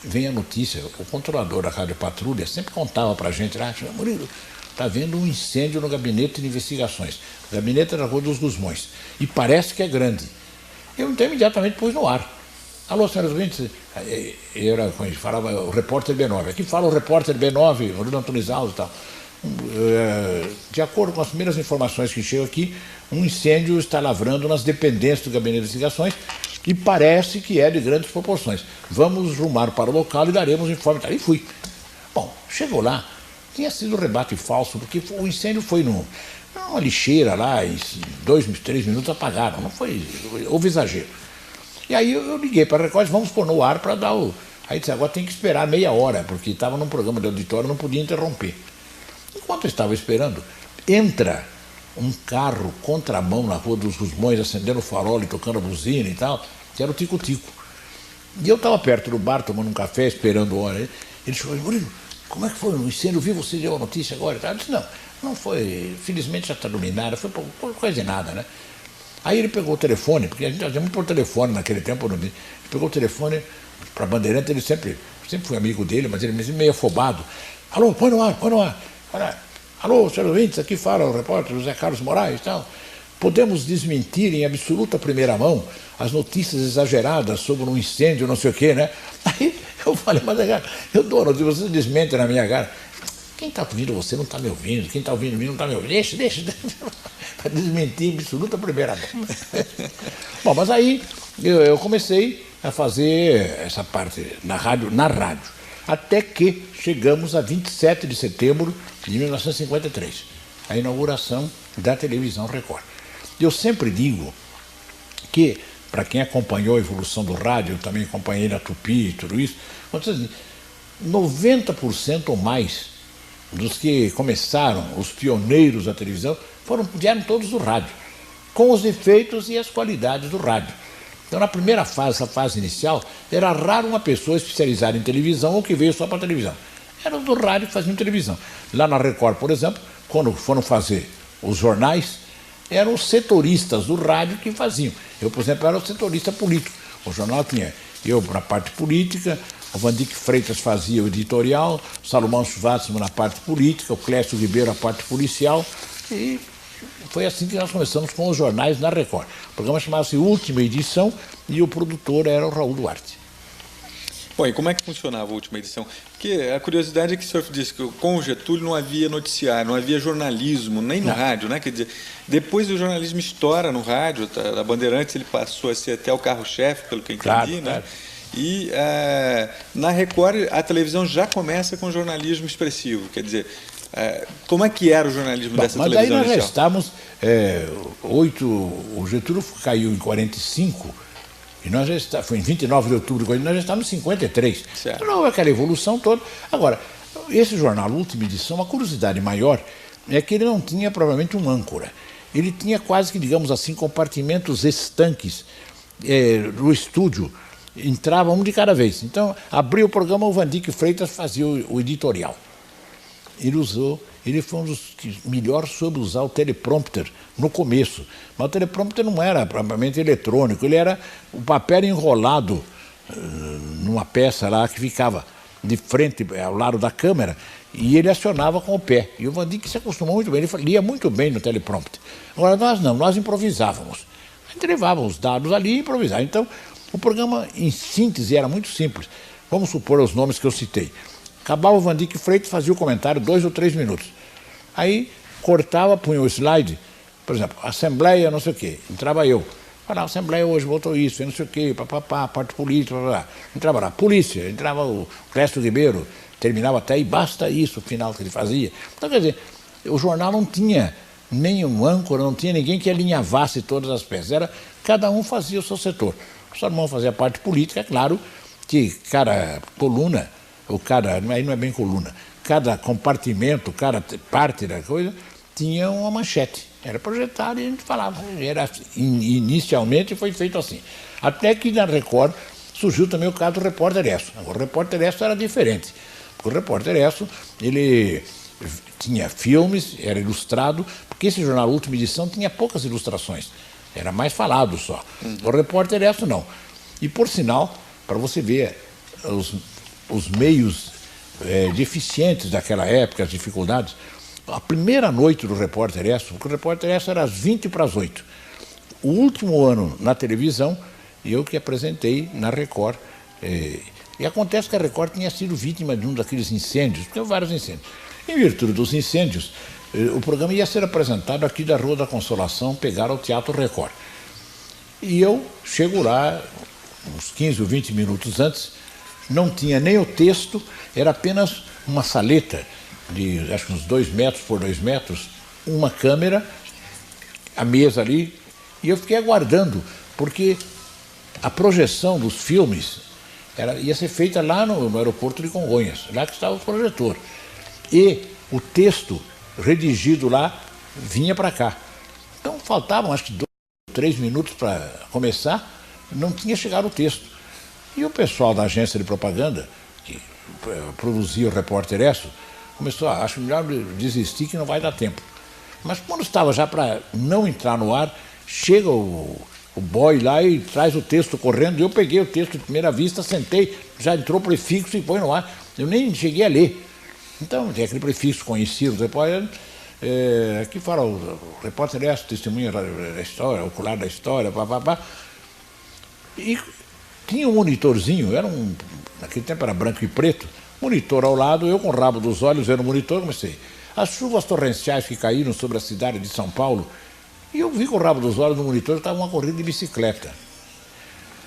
vem a notícia, o controlador da Rádio Patrulha sempre contava para a gente, Murilo, está havendo um incêndio no gabinete de investigações. O gabinete era na Rua dos Gusmões. E parece que é grande. Eu então imediatamente pus no ar. Alô, senhores ouvintes, era, como a gente falava, o repórter B9. Aqui fala o repórter B9, Murilo Antunes Alves e tal. De acordo com as primeiras informações que chegam aqui, um incêndio está lavrando nas dependências do gabinete de investigações e parece que é de grandes proporções. Vamos rumar para o local e daremos informe. E fui. Bom, chegou lá, tinha sido rebate falso, porque o incêndio foi numa lixeira lá, e 2, 3 minutos apagaram, não foi, houve exagero. E aí eu liguei para a Record, vamos pôr no ar para dar o... Aí disse, agora tem que esperar meia hora, porque estava num programa de auditório, não podia interromper. Enquanto eu estava esperando, entra um carro contramão na Rua dos Gusmões, acendendo o farol e tocando a buzina e tal, que era o Tico-Tico. E eu estava perto do bar, tomando um café, esperando a hora. Ele chegou, Murilo, como é que foi o incêndio? Eu vi você deu a notícia agora. Eu disse, não foi, felizmente já está dominada, foi por coisa de nada, né? Aí ele pegou o telefone, porque a gente fazia muito por telefone naquele tempo, ele pegou o telefone para a Bandeirante, ele sempre fui amigo dele, mas ele meio afobado. Alô, põe no ar. Alô, senhores ouvintes, aqui fala o repórter José Carlos Moraes e tal. Podemos desmentir em absoluta primeira mão as notícias exageradas sobre um incêndio, não sei o quê, né? Aí eu falei, mas eu dou a notícia, você desmente na minha cara. Quem está ouvindo você não está me ouvindo, quem está ouvindo mim não está me ouvindo. Deixa. Para desmentir em absoluta primeira mão. Bom, mas aí eu comecei a fazer essa parte na rádio, até que chegamos a 27 de setembro de 1953, a inauguração da televisão Record. Eu sempre digo que, para quem acompanhou a evolução do rádio, eu também acompanhei na Tupi e tudo isso, 90% ou mais dos que começaram, os pioneiros da televisão, vieram todos do rádio, com os defeitos e as qualidades do rádio. Então, na primeira fase, essa fase inicial, era raro uma pessoa especializada em televisão ou que veio só para a televisão. Eram do rádio que faziam televisão. Lá na Record, por exemplo, quando foram fazer os jornais, eram os setoristas do rádio que faziam. Eu, por exemplo, era o setorista político. O jornal tinha eu na parte política, o Vandique Freitas fazia o editorial, o Salomão Schwartzman na parte política, o Clécio Ribeiro na parte policial, e foi assim que nós começamos com os jornais na Record. O programa chamava-se Última Edição e o produtor era o Raul Duarte. Bom, e como é que funcionava a última edição? Porque a curiosidade é que o senhor disse que com o Getúlio não havia noticiário, não havia jornalismo, nem no rádio, né? Quer dizer, depois o jornalismo estoura no rádio, da Bandeirantes ele passou a ser até o carro-chefe, pelo que eu entendi, né? Claro. E na Record a televisão já começa com jornalismo expressivo, quer dizer, como é que era o jornalismo dessa mas televisão daí nós já inicial? estávamos, o Getúlio caiu em 45, e nós já estávamos, foi em 29 de outubro, nós já estávamos em 53. Certo. Então, aquela evolução toda. Agora, esse jornal, Última Edição, uma curiosidade maior é que ele não tinha provavelmente um âncora. Ele tinha quase que, digamos assim, compartimentos estanques no estúdio. Entrava um de cada vez. Então, abriu o programa, o Vandique Freitas fazia o editorial. Ele foi um dos que melhor soube usar o teleprompter no começo. Mas o teleprompter não era propriamente eletrônico, ele era o papel enrolado numa peça lá que ficava de frente, ao lado da câmera, e ele acionava com o pé. E o Vandique se acostumou muito bem, ele lia muito bem no teleprompter. Agora, nós não, nós improvisávamos. A gente levava os dados ali e improvisava. Então, o programa, em síntese, era muito simples. Vamos supor os nomes que eu citei. Acabava o Vandique Freitas, fazia o comentário 2 ou 3 minutos. Aí cortava, punha o slide, por exemplo, Assembleia, não sei o quê. Entrava eu. Falava, a Assembleia hoje votou isso, não sei o quê, papapá, parte política, papapá. Entrava lá, polícia, entrava o Clécio Ribeiro, terminava até e basta isso, o final que ele fazia. Então, quer dizer, o jornal não tinha nenhum âncora, não tinha ninguém que alinhavasse todas as peças. Cada um fazia o seu setor. O Salomão fazia a parte política, é claro que cada coluna, aí não é bem coluna, cada compartimento, cada parte da coisa, tinha uma manchete. Era projetado e a gente falava. Inicialmente foi feito assim. Até que na Record surgiu também o caso do Repórter Esso. O Repórter Esso era diferente. O Repórter Esso, ele tinha filmes, era ilustrado, porque esse jornal Última Edição tinha poucas ilustrações. Era mais falado só. O Repórter Esso não. E por sinal, para você ver os meios deficientes daquela época, as dificuldades, a primeira noite do Repórter Esso, porque o Repórter Esso era às 7h20. O último ano na televisão, eu que apresentei na Record. E acontece que a Record tinha sido vítima de um daqueles incêndios, porque vários incêndios. Em virtude dos incêndios, o programa ia ser apresentado aqui da Rua da Consolação, pegar ao Teatro Record. E eu chego lá, uns 15 ou 20 minutos antes, não tinha nem o texto, era apenas uma saleta de, acho que uns 2 metros por 2 metros, uma câmera, a mesa ali, e eu fiquei aguardando, porque a projeção dos filmes ia ser feita lá no aeroporto de Congonhas, lá que estava o projetor. E o texto redigido lá vinha para cá. Então faltavam acho que 2 ou 3 minutos para começar, não tinha chegado o texto. E o pessoal da agência de propaganda, que produzia o Repórter Esso, começou a acho melhor desistir que não vai dar tempo. Mas quando estava já para não entrar no ar, chega o boy lá e traz o texto correndo. Eu peguei o texto de primeira vista, sentei, já entrou o prefixo e põe no ar. Eu nem cheguei a ler. Então, tem aquele prefixo conhecido, depois, aqui fala o Repórter Esso, testemunha da história, ocular da história, papapá. E tinha um monitorzinho, naquele tempo era branco e preto, monitor ao lado, eu com o rabo dos olhos vendo o monitor, comecei. As chuvas torrenciais que caíram sobre a cidade de São Paulo, e eu vi com o rabo dos olhos no monitor que estava uma corrida de bicicleta.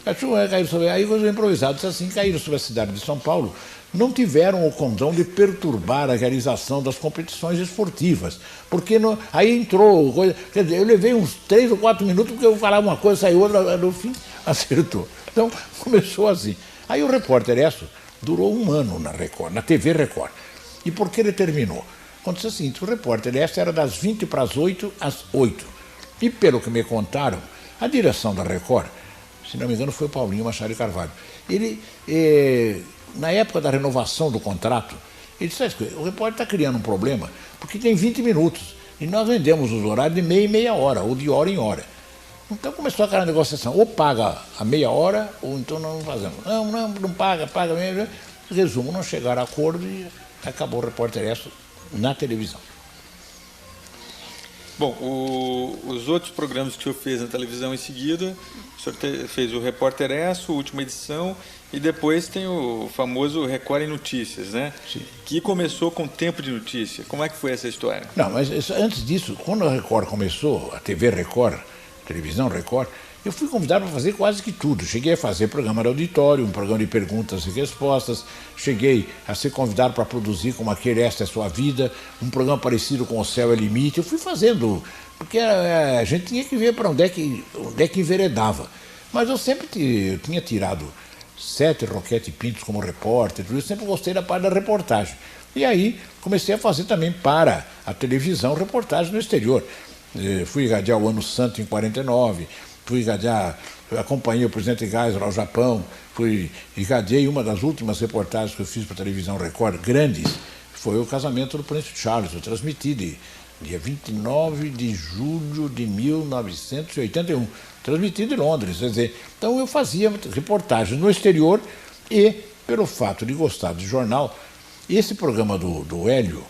As chuvas caíram sobre, aí eu improvisado, disse assim, caíram sobre a cidade de São Paulo, não tiveram o condão de perturbar a realização das competições esportivas, porque aí entrou coisa, quer dizer, eu levei uns 3 ou 4 minutos porque eu falava uma coisa, saiu outra, no fim acertou. Então começou assim. Aí o Repórter Esso durou 1 ano na Record, na TV Record. E por que ele terminou? Aconteceu o seguinte, o Repórter Esso era das 7h20 às 8h. E pelo que me contaram, a direção da Record, se não me engano foi o Paulinho Machado de Carvalho, ele, na época da renovação do contrato, ele disse, o repórter está criando um problema, porque tem 20 minutos. E nós vendemos os horários de meia em meia hora, ou de hora em hora. Então começou aquela negociação, ou paga a meia hora, ou então não fazemos. Não paga, paga mesmo. Resumo, não chegaram a acordo e acabou o Repórter Extra na televisão. Bom, os outros programas que o senhor fez na televisão em seguida, o senhor fez o Repórter Extra, a última edição, e depois tem o famoso Record em Notícias, né? Sim. Que começou com Tempo de Notícia. Como é que foi essa história? Não, mas antes disso, quando a Record começou, a TV Record, a televisão Record, eu fui convidado para fazer quase que tudo. Cheguei a fazer programa de auditório, um programa de perguntas e respostas. Cheguei a ser convidado para produzir como aquele Esta é Sua Vida, um programa parecido com O Céu é Limite. Eu fui fazendo, porque a gente tinha que ver para onde é que enveredava. Mas eu sempre tinha tirado 7 Roquete Pintos como repórter, eu sempre gostei da parte da reportagem. E aí comecei a fazer também para a televisão reportagem no exterior. Fui irradiar o Ano Santo em 49, fui irradiar, acompanhei o presidente Geisel ao Japão, irradiei uma das últimas reportagens que eu fiz para a televisão Record, grandes, foi o casamento do Príncipe Charles. Eu transmiti dia 29 de julho de 1981, transmiti de Londres, quer dizer, então eu fazia reportagens no exterior e, pelo fato de gostar de jornal, esse programa do Hélio,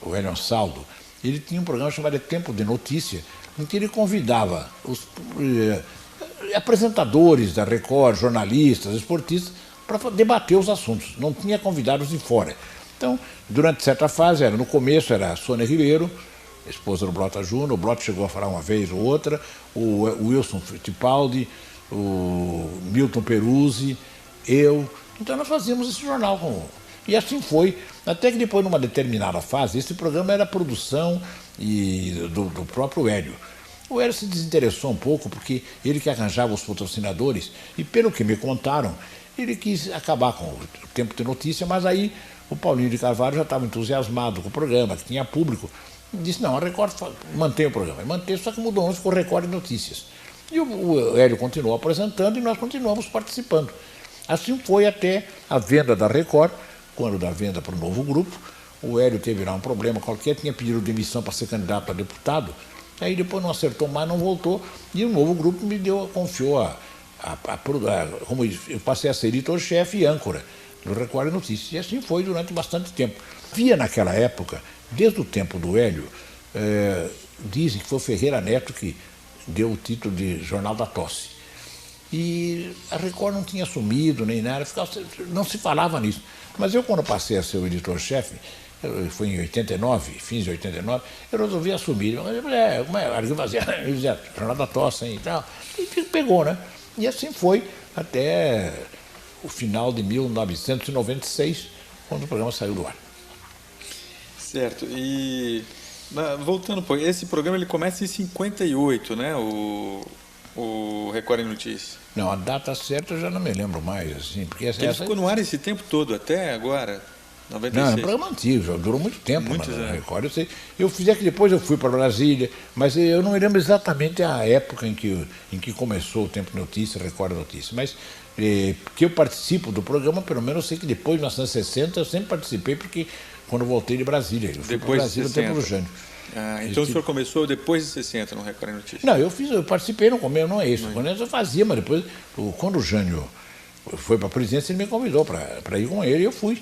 o Hélio Ansaldo, ele tinha um programa chamado Tempo de Notícia, em que ele convidava os apresentadores da Record, jornalistas, esportistas, para debater os assuntos. Não tinha convidados de fora. Então, durante certa fase, no começo era a Sônia Ribeiro, esposa do Blota Júnior, o Blota chegou a falar uma vez ou outra, o Wilson Fittipaldi, o Milton Peruzzi, eu. Então nós fazíamos esse jornal. E assim foi, até que depois, numa determinada fase, esse programa era produção do próprio Hélio. O Hélio se desinteressou um pouco, porque ele que arranjava os patrocinadores, e pelo que me contaram, ele quis acabar com o Tempo de Notícia, mas aí o Paulinho de Carvalho já estava entusiasmado com o programa, que tinha público, e disse, não, a Record mantém o programa. Mantém, só que mudou o nome, ficou Record de Notícias. E o Hélio continuou apresentando e nós continuamos participando. Assim foi até a venda da Record. Quando da venda para o novo grupo, o Hélio teve lá um problema qualquer, tinha pedido demissão para ser candidato a deputado, aí depois não acertou mais, não voltou, e o novo grupo confiou como eu passei a ser editor-chefe e âncora do Record Notícias, e assim foi durante bastante tempo. Havia naquela época, desde o tempo do Hélio, dizem que foi o Ferreira Neto que deu o título de Jornal da Tosse. E a Record não tinha assumido nem nada, não se falava nisso. Mas eu, quando passei a ser o editor-chefe, foi em 89, fins de 89, eu resolvi assumir. Como é? Eu fazia Jornal da Tosse e tal. E pegou, né? E assim foi até o final de 1996, quando o programa saiu do ar. Certo. E voltando, esse programa ele começa em 58, né? O Record em Notícias. Não, a data certa eu já não me lembro mais, assim, porque ele ficou no ar esse tempo todo, até agora, 96. Não, é um programa antigo, já durou muito tempo na Record. Eu fiz que depois eu fui para Brasília, mas eu não me lembro exatamente a época em que começou o Tempo de Notícia, Record Notícia, mas que eu participo do programa, pelo menos eu sei que depois de 1960 eu sempre participei, porque quando eu voltei de Brasília, eu fui para Brasília no tempo do Jânio. Então o senhor começou depois de 60 no Record Notícias? Não, eu participei no começo, não é isso. Quando eu fazia, mas depois, quando o Jânio foi para a presidência, ele me convidou para ir com ele, e eu fui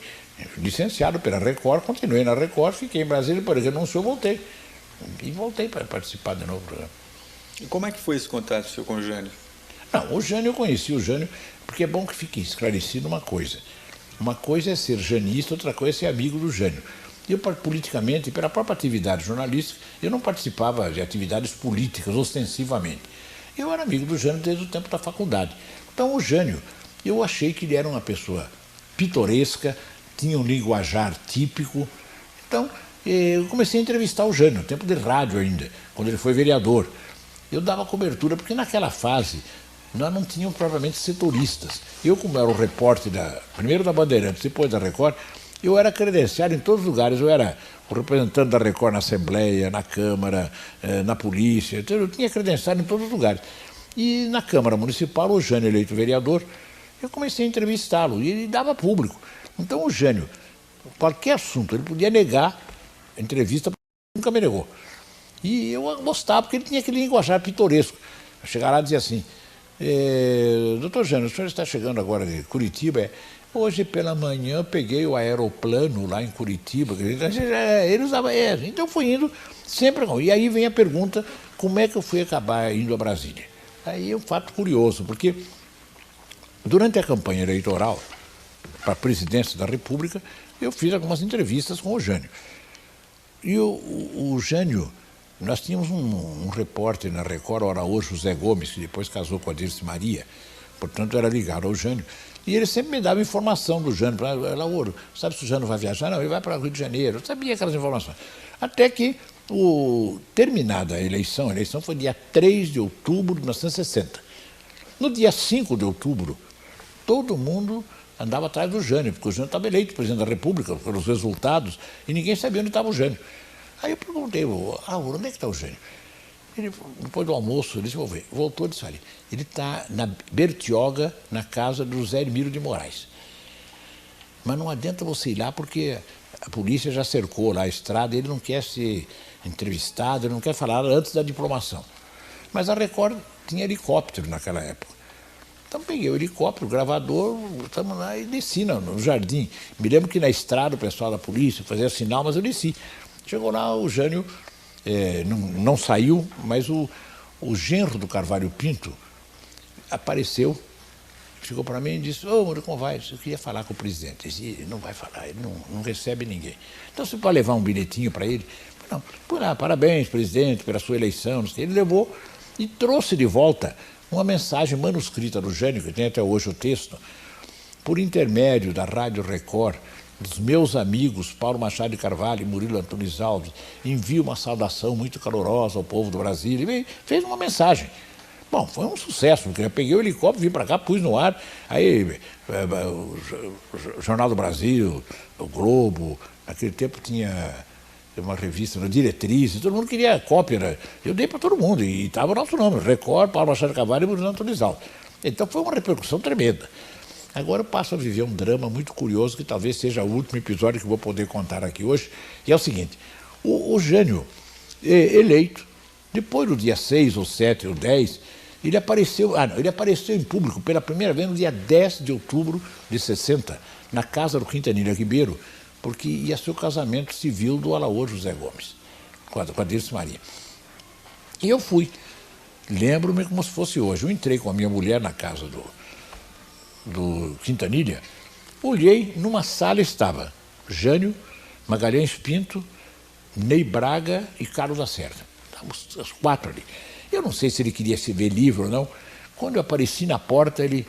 licenciado pela Record, continuei na Record, fiquei em Brasília, depois renunciou, voltei. E voltei para participar de novo do programa. E como é que foi esse contato seu com o Jânio? Não, o Jânio, eu conheci o Jânio, porque é bom que fique esclarecido uma coisa. Uma coisa é ser janista, outra coisa é ser amigo do Jânio. Eu, politicamente, pela própria atividade jornalística, eu não participava de atividades políticas ostensivamente. Eu era amigo do Jânio desde o tempo da faculdade. Então, o Jânio, eu achei que ele era uma pessoa pitoresca, tinha um linguajar típico. Então, eu comecei a entrevistar o Jânio, no tempo de rádio ainda, quando ele foi vereador. Eu dava cobertura, porque naquela fase nós não tínhamos propriamente setoristas. Eu, como era o repórter primeiro da Bandeirantes, depois da Record, eu era credenciado em todos os lugares. Eu era o representante da Record na Assembleia, na Câmara, na Polícia. Então, eu tinha credenciado em todos os lugares. E na Câmara Municipal, o Jânio, eleito vereador, eu comecei a entrevistá-lo e ele dava público. Então, o Jânio, qualquer assunto, ele podia negar a entrevista, nunca me negou. E eu gostava, porque ele tinha aquele linguajar pitoresco. Eu chegava lá e dizia assim, doutor Jânio, o senhor está chegando agora de Curitiba? Hoje pela manhã eu peguei o aeroplano lá em Curitiba. Ele usava essa. Então eu fui indo sempre. E aí vem a pergunta, como é que eu fui acabar indo a Brasília? Aí é um fato curioso, porque durante a campanha eleitoral para a presidência da República, eu fiz algumas entrevistas com o Jânio. E o Jânio, nós tínhamos um repórter na Record, o Araújo José Gomes, que depois casou com a Dirce Maria, portanto era ligado ao Jânio, e ele sempre me dava informação do Jânio, Lauro, sabe se o Jânio vai viajar? Não, ele vai para o Rio de Janeiro, eu sabia aquelas informações. Até que, terminada a eleição foi dia 3 de outubro de 1960. No dia 5 de outubro, todo mundo andava atrás do Jânio, porque o Jânio estava eleito presidente da República pelos resultados, e ninguém sabia onde estava o Jânio. Aí eu perguntei, onde é que está o Jânio? Ele, depois do almoço, ele disse, vou ver. Voltou e disse, olha, ele está na Bertioga, na casa do Zé Hermílio de Moraes. Mas não adianta você ir lá, porque a polícia já cercou lá a estrada, ele não quer ser entrevistado, ele não quer falar antes da diplomação. Mas a Record tinha helicóptero naquela época. Então peguei o helicóptero, o gravador, estamos lá e desci no jardim. Me lembro que na estrada o pessoal da polícia fazia sinal, mas eu desci. Chegou lá, o Jânio não saiu, mas o genro do Carvalho Pinto apareceu, chegou para mim e disse, Murilo, como vai? Eu queria falar com o presidente. Ele disse, ele não vai falar, ele não recebe ninguém. Então você pode levar um bilhetinho para ele? Não, parabéns, presidente, pela sua eleição. Ele levou e trouxe de volta uma mensagem manuscrita do Jânio, que tem até hoje o texto, por intermédio da Rádio Record, dos meus amigos Paulo Machado de Carvalho e Murilo Antunes Alves, envio uma saudação muito calorosa ao povo do Brasil. E fez uma mensagem. Bom, foi um sucesso, porque eu peguei o helicóptero, vim para cá, pus no ar, aí o Jornal do Brasil, o Globo, naquele tempo tinha uma revista, uma diretriz, todo mundo queria cópia, né? Eu dei para todo mundo, e estava o nosso nome, Record, Paulo Machado de Carvalho e Murilo Antunes Alves. Então foi uma repercussão tremenda. Agora eu passo a viver um drama muito curioso, que talvez seja o último episódio que eu vou poder contar aqui hoje, e é o seguinte, o Jânio, eleito, depois do dia 6 ou 7 ou 10, ele apareceu em público pela primeira vez no dia 10 de outubro de 60, na casa do Quintanilha Ribeiro, porque ia ser o casamento civil do Araújo José Gomes, com a Dirce Maria. E eu fui, lembro-me como se fosse hoje, eu entrei com a minha mulher na casa do Quintanilha, olhei, numa sala estava Jânio, Magalhães Pinto, Ney Braga e Carlos Lacerda. Estávamos os quatro ali. Eu não sei se ele queria se ver livre ou não. Quando eu apareci na porta, ele,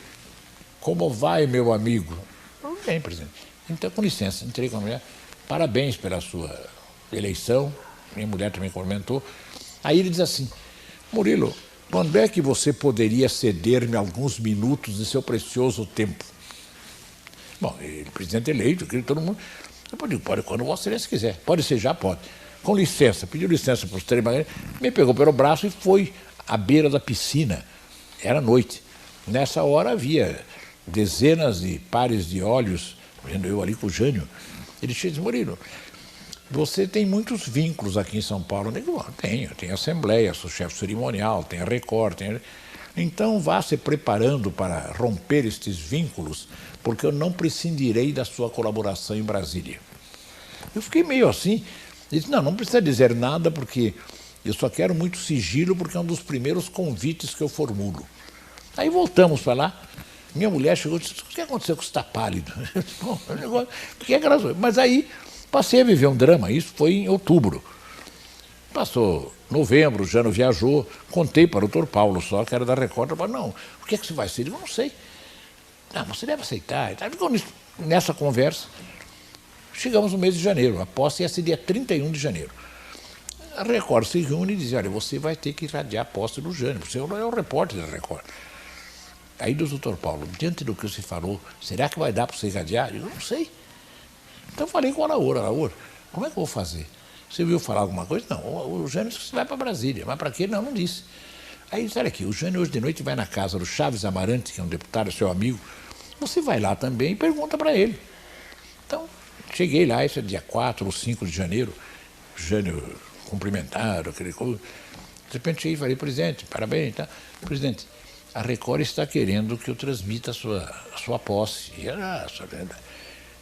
como vai, meu amigo? Não bem, presidente. Então, com licença, entrei com a mulher, parabéns pela sua eleição, minha mulher também comentou. Aí ele diz assim, Murilo, quando é que você poderia ceder-me alguns minutos de seu precioso tempo? Bom, ele, presidente eleito, todo mundo. Eu digo, pode quando Vossa Excelência quiser. Pode ser, já pode. Com licença, pediu licença para os três, me pegou pelo braço e foi à beira da piscina. Era noite. Nessa hora havia dezenas de pares de olhos, vendo eu ali com o Jânio. Ele disse, Murilo, você tem muitos vínculos aqui em São Paulo. Eu digo, tenho Assembleia, sou chefe cerimonial, tenho a Record. Então vá se preparando para romper estes vínculos, porque eu não prescindirei da sua colaboração em Brasília. Eu fiquei meio assim. Ele disse, não precisa dizer nada, porque eu só quero muito sigilo, porque é um dos primeiros convites que eu formulo. Aí voltamos para lá, minha mulher chegou e disse, o que aconteceu com você está pálido? Mas aí passei a viver um drama, isso foi em outubro. Passou novembro, o Jânio viajou, contei para o doutor Paulo só, que era da Record, eu falei, não, o que é que você vai ser? Ele falou, não sei. Não, você deve aceitar. Ficou nessa conversa. Chegamos no mês de janeiro, a posse ia ser dia 31 de janeiro. A Record se reúne e diz, olha, você vai ter que irradiar a posse do Jânio, você é o repórter da Record. Aí diz o doutor Paulo, diante do que você falou, será que vai dar para você irradiar? Eu não sei. Então eu falei com o Araújo, como é que eu vou fazer? Você viu falar alguma coisa? Não, o Jânio disse que você vai para Brasília, mas para quê? Não disse. Aí disse, olha aqui, o Jânio hoje de noite vai na casa do Chaves Amarante, que é um deputado, seu amigo, você vai lá também e pergunta para ele. Então, cheguei lá, isso é dia 4 ou 5 de janeiro, o Jânio cumprimentaram, aquele coisa. De repente cheguei e falei, presidente, parabéns, tá? Presidente, a Record está querendo que eu transmita a sua posse.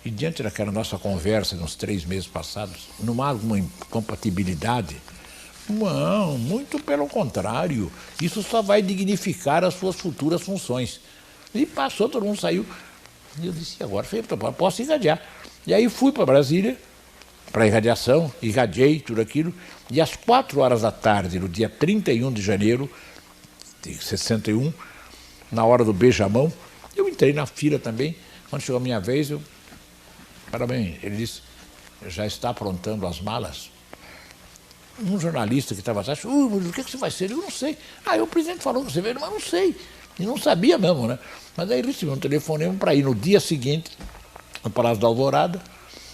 E diante daquela nossa conversa, nos 3 meses passados, não há alguma incompatibilidade? Não, muito pelo contrário. Isso só vai dignificar as suas futuras funções. E passou, todo mundo saiu. E eu disse, agora posso irradiar. E aí fui para Brasília, para a irradiação, irradiei tudo aquilo. E às 4 horas da tarde, no dia 31 de janeiro de 61, na hora do beijamão, eu entrei na fila também. Quando chegou a minha vez, parabéns, ele disse, já está aprontando as malas? Um jornalista que estava atrás, mas o que você vai ser? Eu não sei. O presidente falou que você veio, mas não sei. E não sabia mesmo, né? Mas aí ele recebeu um telefonema para ir no dia seguinte, no Palácio da Alvorada,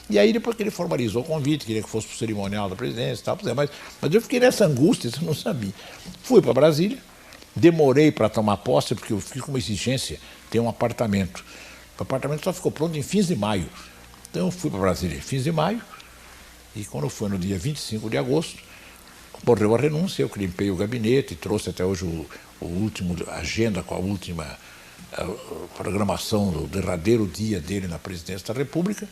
e aí depois que ele formalizou o convite, queria que fosse para o cerimonial da presidência e tal, mas eu fiquei nessa angústia, isso eu não sabia. Fui para Brasília, demorei para tomar posse, porque eu fiz com uma exigência, ter um apartamento. O apartamento só ficou pronto em fins de maio. Então eu fui para Brasília em fins de maio, e quando foi no dia 25 de agosto, morreu a renúncia, eu que limpei o gabinete, trouxe até hoje o último agenda com a última programação do derradeiro dia dele na presidência da República.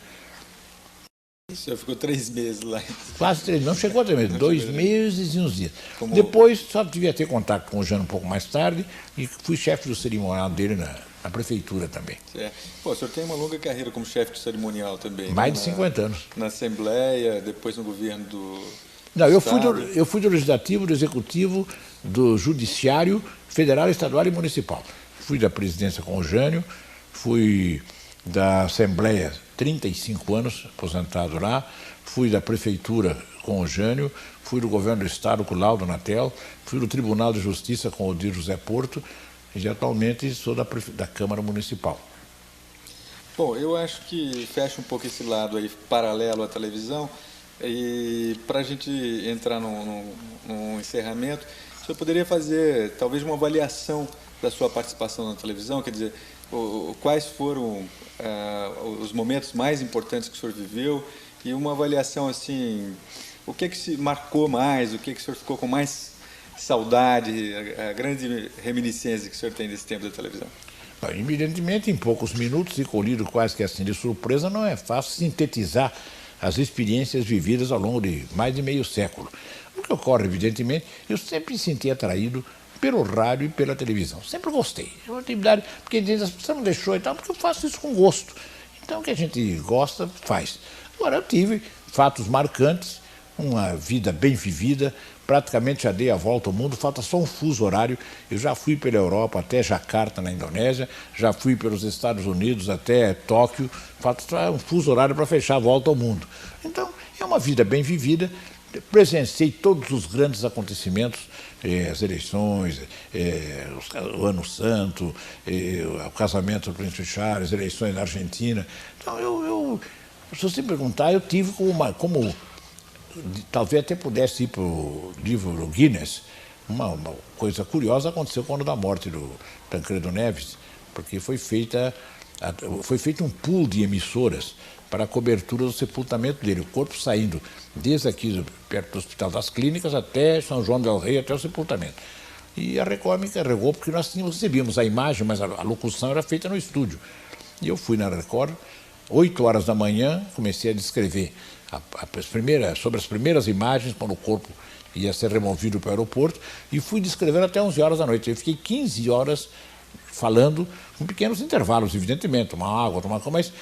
O senhor ficou 3 meses lá. Quase 3 meses, não chegou a 3 meses, 2 meses e uns dias. Depois só devia ter contato com o Jânio um pouco mais tarde e fui chefe do cerimonial dele na prefeitura também. Certo. Pô, o senhor tem uma longa carreira como chefe de cerimonial também. Mais de 50 anos. Na Assembleia, depois no governo do... Não, eu fui do Legislativo, do Executivo, do Judiciário, Federal, Estadual e Municipal. Fui da presidência com o Jânio, fui da Assembleia 35 anos, aposentado lá, fui da Prefeitura com o Jânio, fui do Governo do Estado com o Laudo Natel, fui do Tribunal de Justiça com o Odir José Porto e atualmente sou da Câmara Municipal. Bom, eu acho que fecha um pouco esse lado aí paralelo à televisão. E para a gente entrar num encerramento, o senhor poderia fazer talvez uma avaliação da sua participação na televisão, quer dizer, quais foram os momentos mais importantes que o senhor viveu e uma avaliação assim, o que se marcou mais, o que o senhor ficou com mais saudade, a grande reminiscência que o senhor tem desse tempo da televisão? Evidentemente, em poucos minutos e colhido quase que assim de surpresa, não é fácil sintetizar as experiências vividas ao longo de mais de meio século. O que ocorre, evidentemente, eu sempre me senti atraído pelo rádio e pela televisão. Sempre gostei. É uma atividade, porque dizem, você não deixou e tal, porque eu faço isso com gosto. Então, o que a gente gosta, faz. Agora, eu tive fatos marcantes, uma vida bem vivida, praticamente já dei a volta ao mundo, falta só um fuso horário. Eu já fui pela Europa até Jacarta, na Indonésia, já fui pelos Estados Unidos até Tóquio, falta só um fuso horário para fechar a volta ao mundo. Então, é uma vida bem vivida, presenciei todos os grandes acontecimentos, as eleições, o Ano Santo, o casamento do Príncipe Charles, eleições na Argentina. Então, se você perguntar, eu tive como talvez até pudesse ir para o livro Guinness. Uma coisa curiosa aconteceu quando da morte do Tancredo Neves, porque foi feito um pool de emissoras para a cobertura do sepultamento dele, o corpo saindo desde aqui, perto do Hospital das Clínicas, até São João del Rei, até o sepultamento. E a Record me encarregou, porque nós recebíamos a imagem, mas a locução era feita no estúdio. E eu fui na Record, 8 horas da manhã, comecei a descrever sobre as primeiras imagens, quando o corpo ia ser removido para o aeroporto, e fui descrevendo até 11 horas da noite. Eu fiquei 15 horas falando, com pequenos intervalos, evidentemente, tomar água, tomar coisa, mas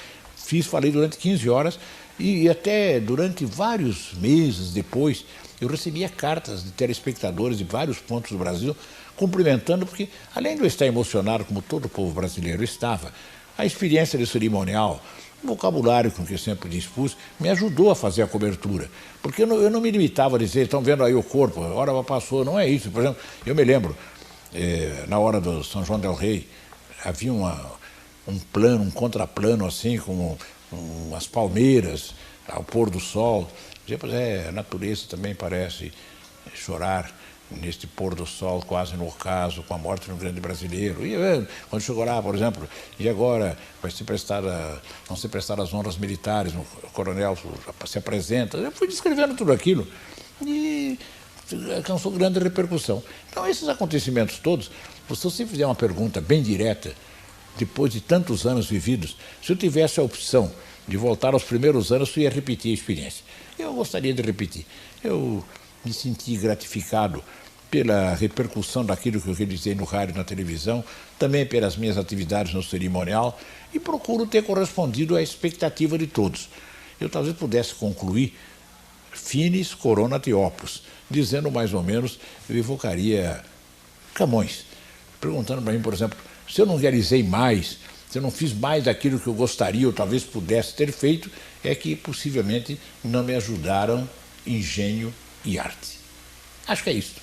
falei durante 15 horas, e até durante vários meses depois, eu recebia cartas de telespectadores de vários pontos do Brasil, cumprimentando, porque além de eu estar emocionado, como todo o povo brasileiro estava, a experiência de cerimonial, o vocabulário com que eu sempre dispus, me ajudou a fazer a cobertura. Porque eu não me limitava a dizer, estão vendo aí o corpo, a hora passou, não é isso. Por exemplo, eu me lembro, na hora do São João del Rei, havia um plano, um contraplano assim, com as palmeiras, ao pôr do sol. Depois, a natureza também parece chorar neste pôr do sol quase no ocaso, com a morte de um grande brasileiro. E quando chegou lá, por exemplo, e agora vão ser prestadas as honras militares, o coronel se apresenta. Eu fui descrevendo tudo aquilo. e alcançou grande repercussão. Então, esses acontecimentos todos, se você fizer uma pergunta bem direta, depois de tantos anos vividos, se eu tivesse a opção de voltar aos primeiros anos, eu ia repetir a experiência. Eu gostaria de repetir. Eu me senti gratificado pela repercussão daquilo que eu realizei no rádio e na televisão, também pelas minhas atividades no cerimonial, e procuro ter correspondido à expectativa de todos. Eu talvez pudesse concluir finis coronat opus, dizendo mais ou menos, eu evocaria Camões, perguntando para mim, por exemplo, se eu não realizei mais, se eu não fiz mais daquilo que eu gostaria ou talvez pudesse ter feito, é que possivelmente não me ajudaram engenho e arte. Acho que é isso.